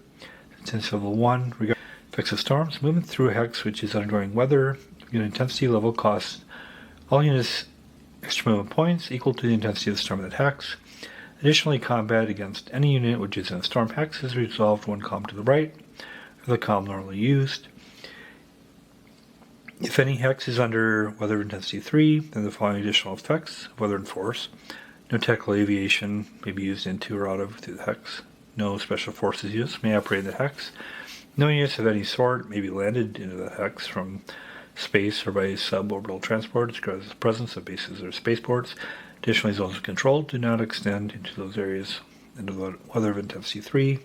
Intensity level 1. Regarding effects of storms, movement through a hex which is undergoing weather, unit intensity level costs all units extra movement points equal to the intensity of the storm of that hex. Additionally, combat against any unit which is in a storm hex is resolved one column to the right of the column normally used. If any hex is under weather intensity 3, then the following additional effects of weather and force. No tactical aviation may be used into or out of through the hex. No special forces units may operate in the hex. No units of any sort may be landed into the hex from space or by suborbital transport because of the presence of bases or spaceports. Additionally, zones of control do not extend into those areas into the weather of intensity 3.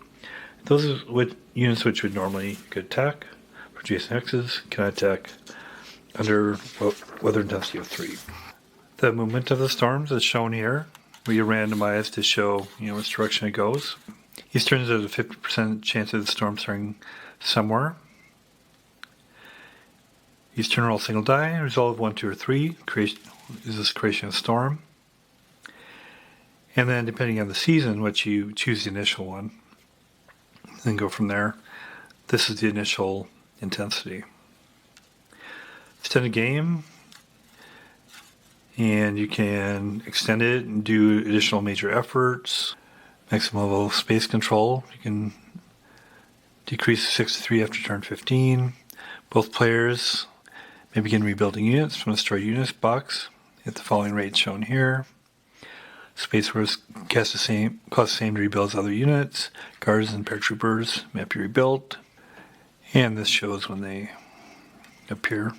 Those units which would normally could attack for adjacent hexes can attack under weather intensity of 3. The movement of the storms is shown here. We randomize to show which direction it goes. Each turn there's a 50% chance of the storm starting somewhere. Each turn roll a single die. Result of 1, 2, or 3 is this creation of storm. And then depending on the season, which you choose the initial one, then go from there. This is the initial intensity. Extend a game, and you can extend it and do additional major efforts. Maximum level of space control. You can decrease 6 to 3 after turn 15. Both players May begin rebuilding units from the stored units box at the following rate shown here. Space Force costs the same to rebuild as other units. Guards and paratroopers may be rebuilt. And this shows when they appear.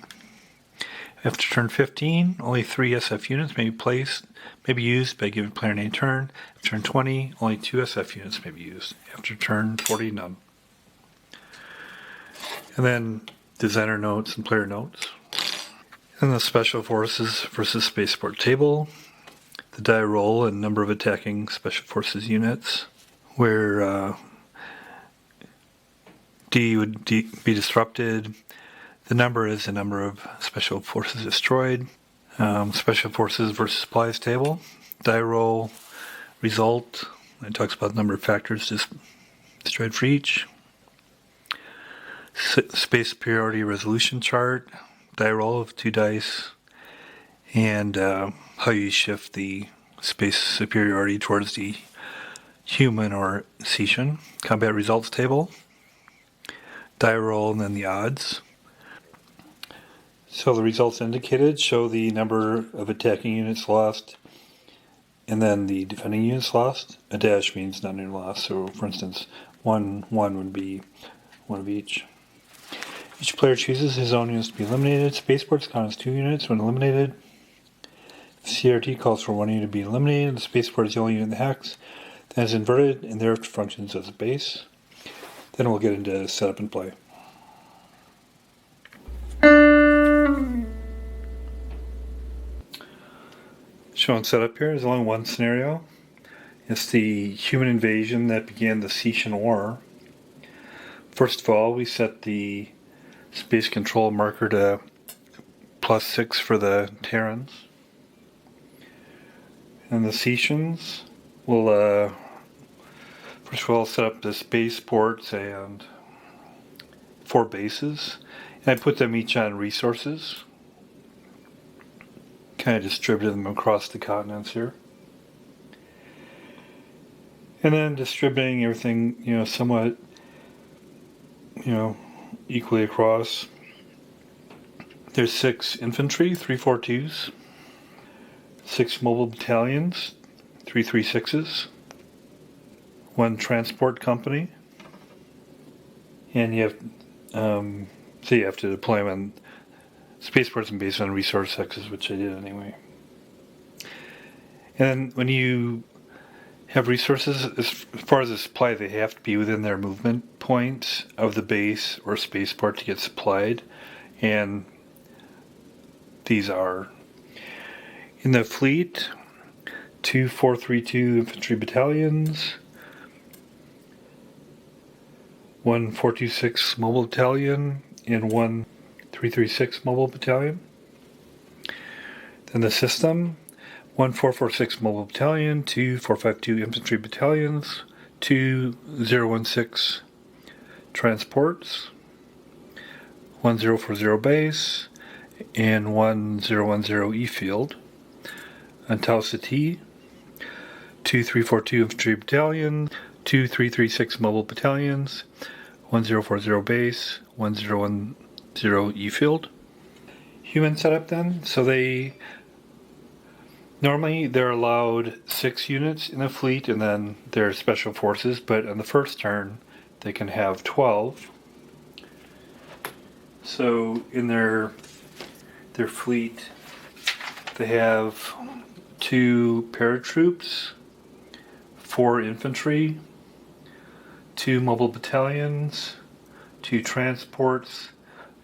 After turn 15, only 3 SF units may be used by a given player in a turn. After turn 20, only 2 SF units may be used. After turn 40, none. And then designer notes and player notes. And the Special Forces versus Spaceport table. The die roll and number of attacking Special Forces units, where D would be disrupted. The number is the number of Special Forces destroyed. Special Forces versus Supplies table. Die roll result. It talks about the number of factors destroyed for each. Space superiority resolution chart. Die roll of 2 dice. And how you shift the space superiority towards the human or Cetian. Combat results table. Die roll and then the odds. So the results indicated show the number of attacking units lost and then the defending units lost. A dash means none lost. So for instance, 1 would be one of each. Each player chooses his own units to be eliminated. Spaceports count as 2 units when eliminated. CRT calls for 1 unit to be eliminated. The spaceport is the only unit in the hex that is inverted and thereafter functions as a base. Then we'll get into setup and play. Shown setup here is only one scenario. It's the human invasion that began the Cetian War. First of all, we set the space control marker to +6 for the Terrans. And the Cetians will first of all set up the spaceports and 4 bases. And I put them each on resources. Kind of distributed them across the continents here. And then distributing everything, somewhat, equally across. There's 6 infantry, 342s, 6 mobile battalions, 336s, 1 transport company, and you have to deploy them on spaceports and based on resource hexes, which I did anyway. And when you have resources, as far as the supply, they have to be within their movement points of the base or spaceport to get supplied. And these are in the fleet, 2 432 infantry battalions, 1 426 mobile battalion, and 1 336 mobile battalion. Then the system, 1 446 mobile battalion, 2 452 infantry battalions, 2 016 transports, 1 040 base, and 1 010 E-field. On Tau Cetians, 2 342 infantry battalion, 2 336 mobile battalions, 1 040 base, 1 010 E-field. Human setup then. So normally they're allowed 6 units in the fleet and then their special forces, but on the first turn they can have 12. So in their fleet they have 2 paratroops, 4 infantry, 2 mobile battalions, 2 transports,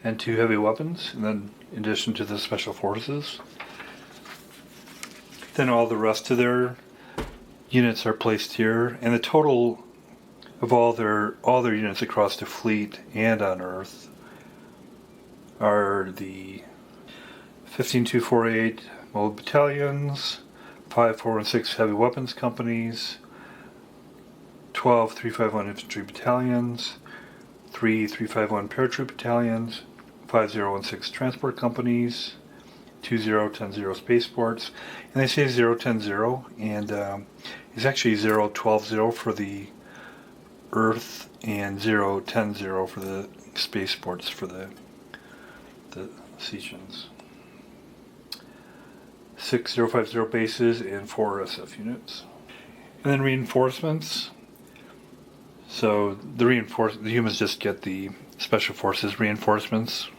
and 2 heavy weapons, and then in addition to the special forces. Then all the rest of their units are placed here, and the total of all their units across the fleet and on Earth are the 15248 mobile battalions, 5 416 heavy weapons companies, 12 351 infantry battalions, 3 351 paratroop battalions, 5 016 transport companies, 2 010 spaceports. And they say 010, and it's actually 012 for the Earth and 010 for the spaceports for the Cetians. 6050 bases and 4 SF units. And then reinforcements. So the humans just get the special forces reinforcements.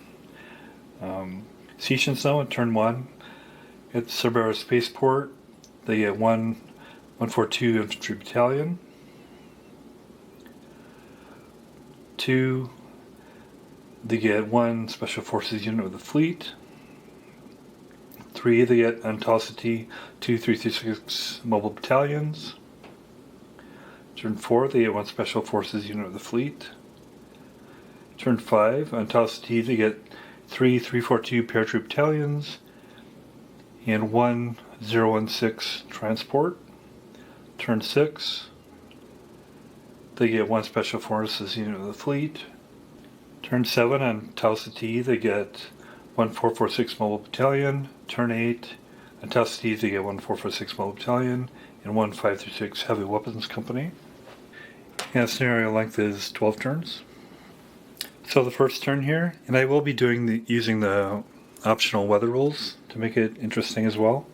Cetians though, in turn 1, at Cerberus spaceport, they get 142 infantry battalion. 2, they get 1 special forces unit of the fleet. 3, they get on Tau Cetians 2 336 mobile battalions. Turn 4, they get 1 special forces unit of the fleet. Turn 5, on Tau Cetians they get 3 342 paratroop battalions and 1 016 transport. Turn 6, they get 1 special forces unit of the fleet. Turn 7, on Tau Cetians they get 1 446 mobile battalion. Turn 8, on Tau Cetians they get 1 446 mobile battalion and 1 536 heavy weapons company. And scenario length is 12 turns. So the first turn here, and I will be using the optional weather rules to make it interesting as well.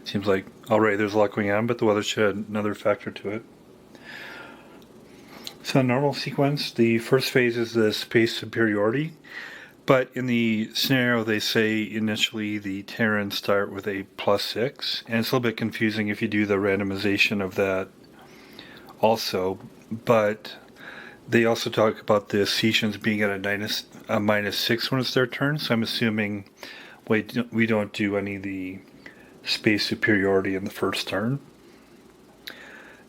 Seems like already there's a lot going on, but the weather should add another factor to it. So in normal sequence, the first phase is the space superiority, but in the scenario they say initially the Terrans start with a +6, and it's a little bit confusing if you do the randomization of that also, but they also talk about the Cetians being at a -6 when it's their turn, so I'm assuming we don't do any of the space superiority in the first turn.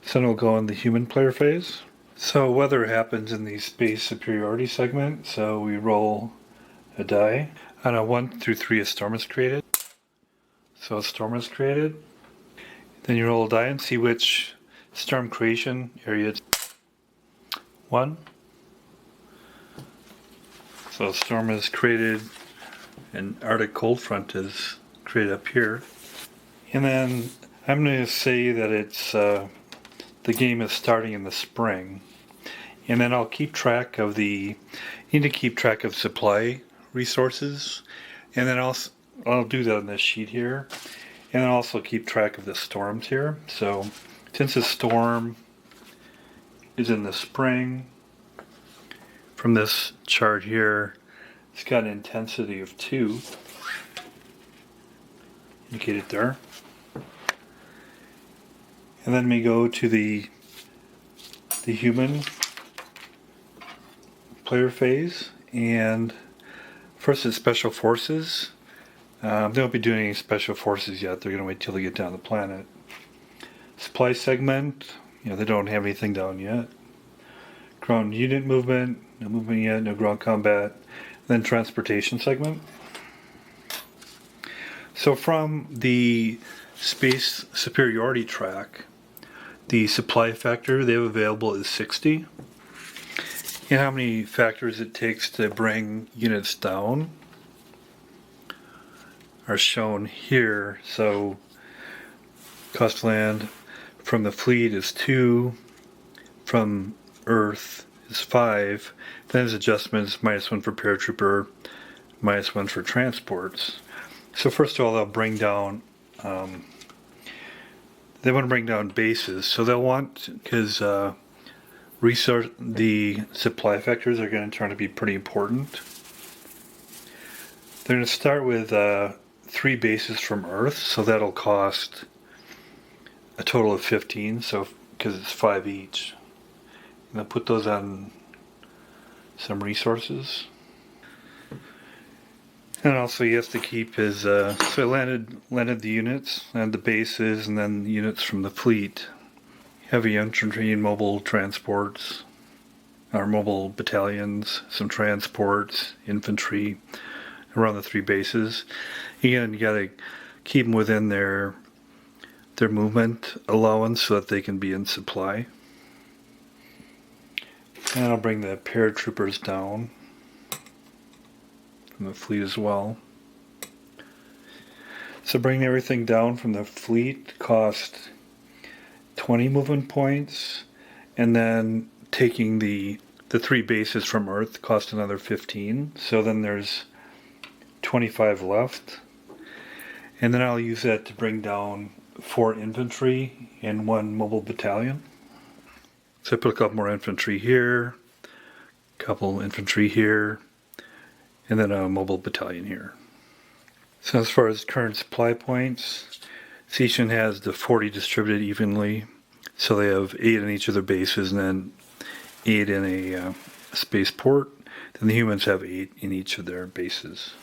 So then we'll go in the human player phase. So weather happens in the space superiority segment, so we roll a die. On a 1 through 3 a storm is created. So a storm is created. Then you roll a die and see which storm creation area it's 1. So a storm is created, an Arctic cold front is created up here. And then I'm going to say that it's the game is starting in the spring. And then I'll keep track of need to keep track of supply resources. And then I'll do that on this sheet here. And then also keep track of the storms here. So since the storm is in the spring, from this chart here, it's got an intensity of 2, indicated there. And then we go to the human player phase, and first it's special forces. They won't be doing any special forces yet. They're going to wait till they get down the planet. Supply segment, they don't have anything down yet. Ground unit movement, no movement yet, no ground combat. Then transportation segment. So from the space superiority track, the supply factor they have available is 60. And how many factors it takes to bring units down are shown here. So cost of land from the fleet is 2, from Earth is 5, then there's adjustments, -1 for paratrooper, -1 for transports. So first of all, they'll bring down, they want to bring down bases, so they'll want, because the supply factors are going to turn to be pretty important. They're going to start with 3 bases from Earth, so that'll cost a total of 15, so because it's 5 each. And I'll put those on some resources. And also he has to keep his, so I landed the units, and the bases, and then the units from the fleet. Heavy infantry and mobile transports, or mobile battalions, some transports, infantry, around the 3 bases. Again, you gotta keep them within their movement allowance so that they can be in supply. And I'll bring the paratroopers down from the fleet as well. So bringing everything down from the fleet cost 20 movement points, and then taking the 3 bases from Earth cost another 15. So then there's 25 left. And then I'll use that to bring down 4 infantry and 1 mobile battalion. So I put a couple more infantry here, a couple infantry here, and then a mobile battalion here. So as far as current supply points, Cetian has the 40 distributed evenly. So they have 8 in each of their bases and then 8 in a spaceport. Then the humans have 8 in each of their bases.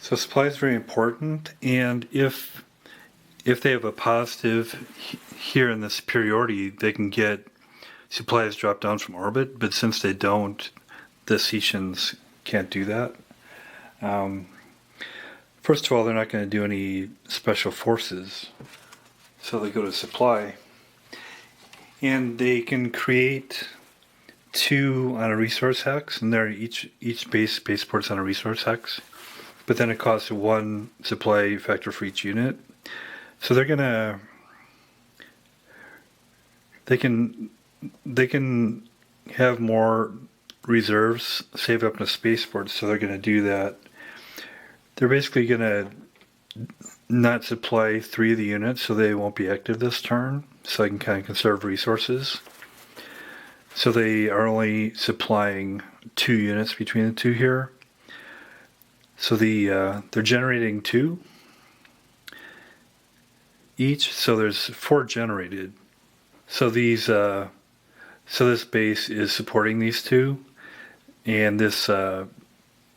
So supply is very important, and if they have a positive here in the superiority, they can get supplies dropped down from orbit, but since they don't, the Cetians can't do that. First of all, they're not going to do any special forces, so they go to supply. And they can create 2 on a resource hex, and they're each spaceport's on a resource hex. But then it costs 1 supply factor for each unit. So they're gonna, they can have more reserves saved up in a spaceport. So they're gonna do that. They're basically gonna not supply 3 of the units, so they won't be active this turn. So they can kind of conserve resources. So they are only supplying 2 units between the 2 here. So they're generating 2 each, so there's 4 generated. So this base is supporting these 2, and this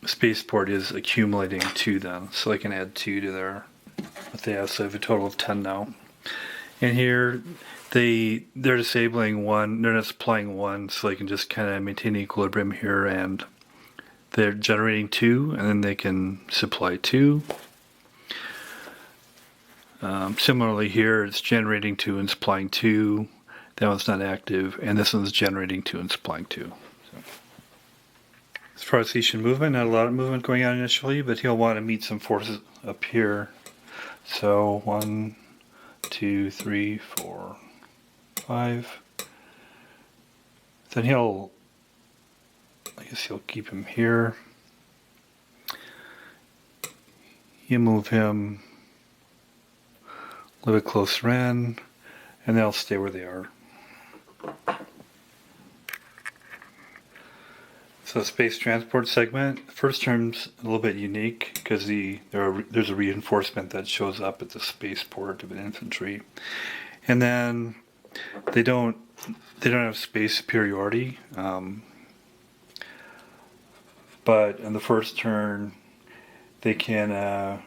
spaceport is accumulating 2 then. So they can add 2 to their what they have. So they have a total of 10 now. And here they're disabling 1. They're not supplying 1, so they can just kind of maintain equilibrium here, and they're generating 2, and then they can supply 2. Similarly here, it's generating 2 and supplying 2. That one's not active, and this one's generating 2 and supplying 2. So. As far as Cetian movement, not a lot of movement going on initially, but he'll want to meet some forces up here. So 1, 2, 3, 4, 5. Then I guess he'll keep him here. You move him a little bit closer in, and they'll stay where they are. So space transport segment, first term's a little bit unique because there's a reinforcement that shows up at the spaceport of an infantry, and then they don't have space superiority. But in the first turn, they can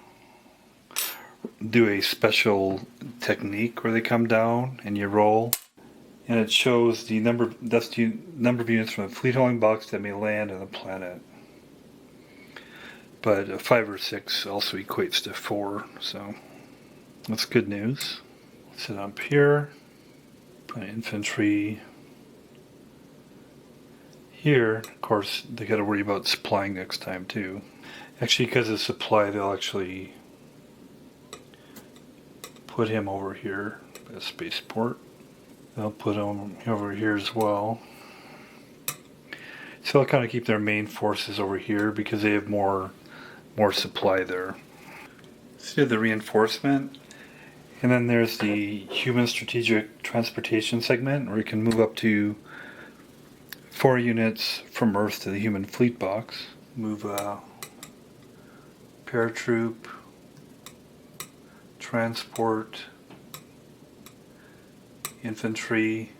do a special technique where they come down and you roll, and it shows the number of units from a fleet holding box that may land on the planet. But a 5 or 6 also equates to 4, so that's good news. Sit up here, put infantry here. Of course, they got to worry about supplying next time too. Actually, because of supply, they'll actually put him over here at spaceport. They'll put him over here as well. So they'll kind of keep their main forces over here because they have more supply there. So the reinforcement, and then there's the human strategic transportation segment where you can move up to 4 units from Earth to the human fleet box. Move paratroop, transport, infantry,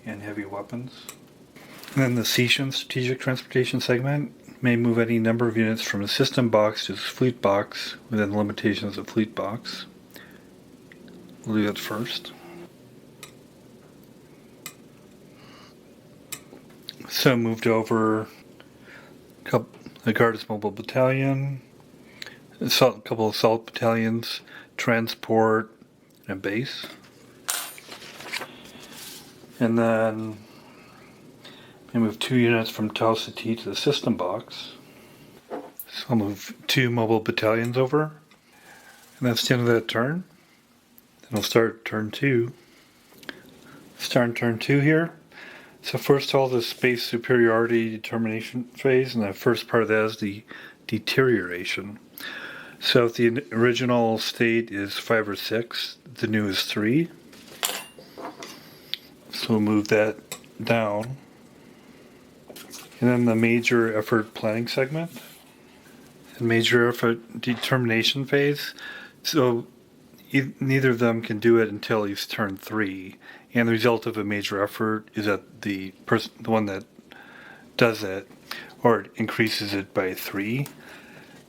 and heavy weapons. And then the Cetian strategic transportation segment may move any number of units from a system box to its fleet box within the limitations of fleet box. We'll do that first. So moved over the Guards Mobile Battalion, a couple of assault battalions, transport, and a base. And then I move 2 units from Tau Cetians to the system box. So I'll move 2 mobile battalions over. And that's the end of that turn. Then I'll start turn 2. Start turn 2 here. So first of all, the space superiority determination phase, and the first part of that is the deterioration. So if the original state is 5 or 6, the new is 3. So we'll move that down. And then the major effort planning segment. And major effort determination phase. So neither of them can do it until he's turned 3. And the result of a major effort is that the one that does it, or it increases it by 3.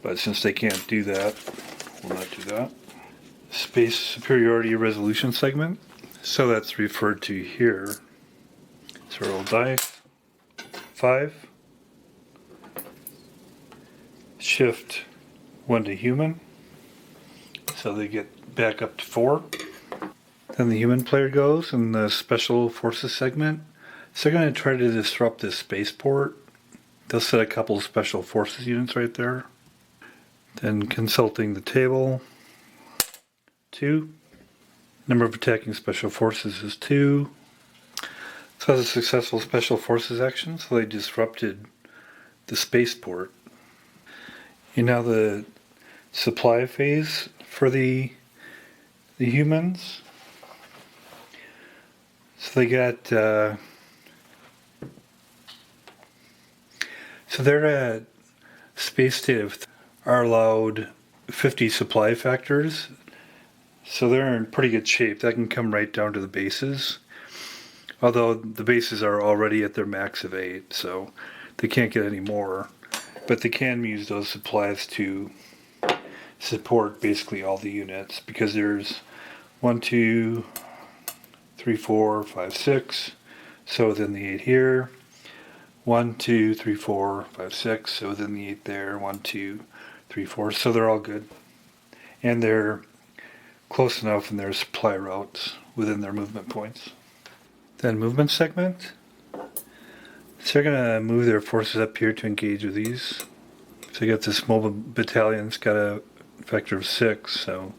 But since they can't do that, we'll not do that. Space superiority resolution segment. So that's referred to here. So roll dice. 5. Shift 1 to human. So they get back up to 4. Then the human player goes in the special forces segment. So they're going to try to disrupt this spaceport. They'll set a couple of special forces units right there. Then consulting the table. 2. Number of attacking special forces is 2. So that's a successful special forces action. So they disrupted the spaceport. And now the supply phase for the humans. So they got so they're at space state of are allowed 50 supply factors. So they're in pretty good shape. That can come right down to the bases. Although the bases are already at their max of 8, so they can't get any more. But they can use those supplies to support basically all the units, because there's 1, 2, 3, 4, 5, 6. So within the 8 here. 1, 2, 3, 4, 5, 6. So within the 8 there. 1, 2, 3, 4. So they're all good. And they're close enough in their supply routes within their movement points. Then movement segment. So they're going to move their forces up here to engage with these. So you got this mobile battalion's got a factor of 6. So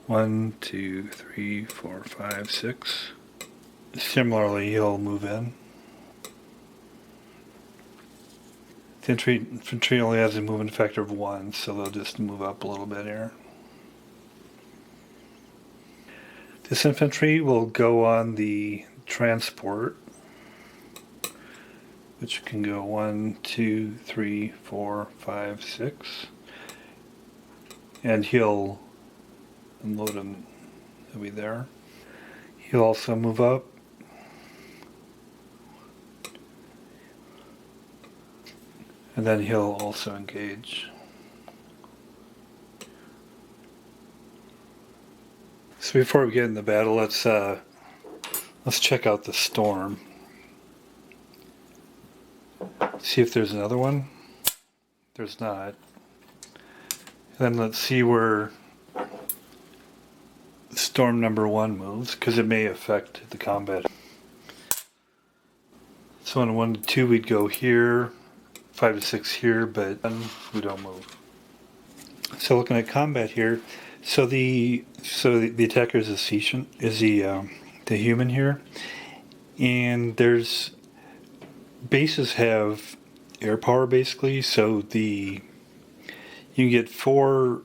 1, 2, 3, 4, 5, 6. Similarly, he'll move in. The infantry only has a movement factor of 1, so they'll just move up a little bit here. This infantry will go on the transport, which can go 1, 2, 3, 4, 5, 6. And he'll unload him. He'll be there. He'll also move up. And then he'll also engage. So before we get in the battle, let's check out the storm. See if there's another one. There's not. And then let's see where storm number 1 moves, because it may affect the combat. So in 1 to 2 we'd go here, 5 to 6 here, but then we don't move. So looking at combat here, so the attacker is the human here, and there's bases have air power basically, so you can get 4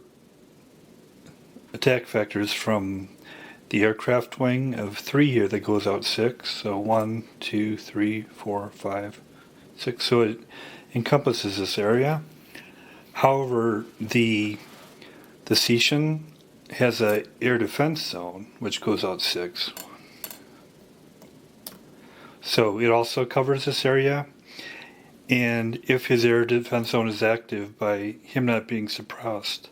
attack factors from the aircraft wing of 3 here that goes out 6. So 1, 2, 3, 4, 5, 6. So it encompasses this area. However, the Cetian has a air defense zone which goes out 6. So it also covers this area. And if his air defense zone is active by him not being suppressed,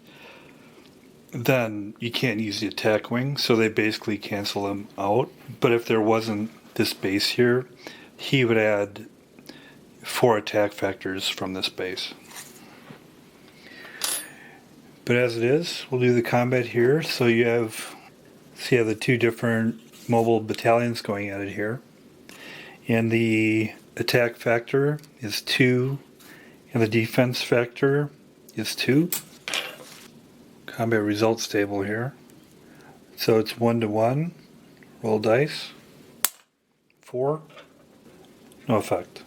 then you can't use the attack wing, so they basically cancel him out. But if there wasn't this base here, he would add 4 attack factors from this base. But as it is, we'll do the combat here. So you have the 2 different mobile battalions going at it here. And the attack factor is 2, and the defense factor is 2. Combat results table here. So it's 1 to 1. Roll dice. 4. No effect.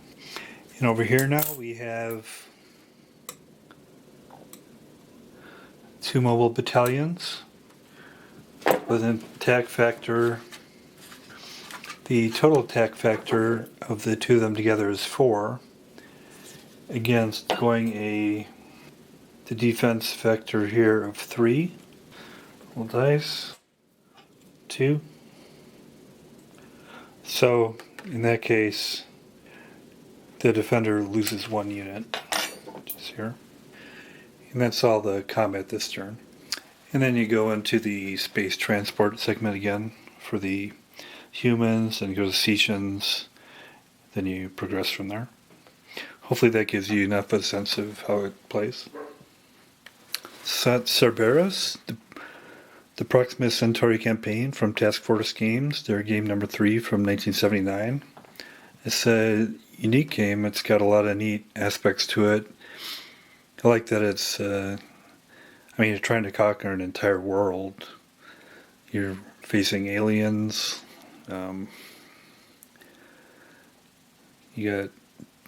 And over here now we have 2 mobile battalions with an attack factor. The total attack factor of the 2 of them together is 4, against going the defense factor here of 3. Roll dice. 2. So in that case, the defender loses 1 unit, which is here. And that's all the combat this turn. And then you go into the space transport segment again for the humans, and you go to Cetians, then you progress from there. Hopefully that gives you enough of a sense of how it plays. Cerberus, the Proxima Centauri campaign from Task Force Games, their game number 3 from 1979. It's a unique game. It's got a lot of neat aspects to it. I like that it's, you're trying to conquer an entire world. You're facing aliens. You got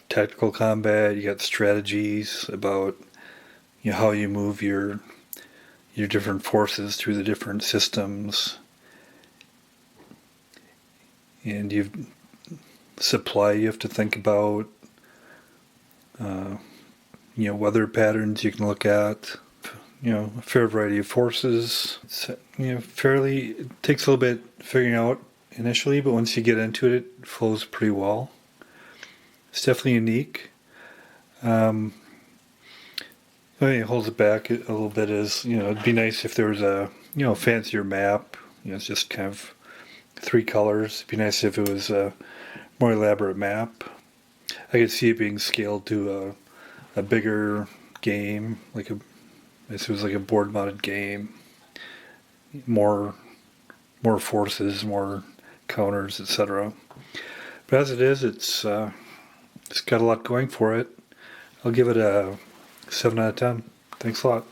tactical combat. You got strategies about how you move your different forces through the different systems. And you've supply you have to think about. Weather patterns you can look at. A fair variety of forces. It's, it takes a little bit figuring out initially, but once you get into it, it flows pretty well. It's definitely unique. What holds it back a little bit is, it'd be nice if there was a, fancier map. It's just kind of 3 colors. It'd be nice if it was a more elaborate map. I could see it being scaled to a bigger game, it was like a board-mounted game. More forces, more counters, etc. But as it is, it's got a lot going for it. I'll give it a 7 out of 10. Thanks a lot.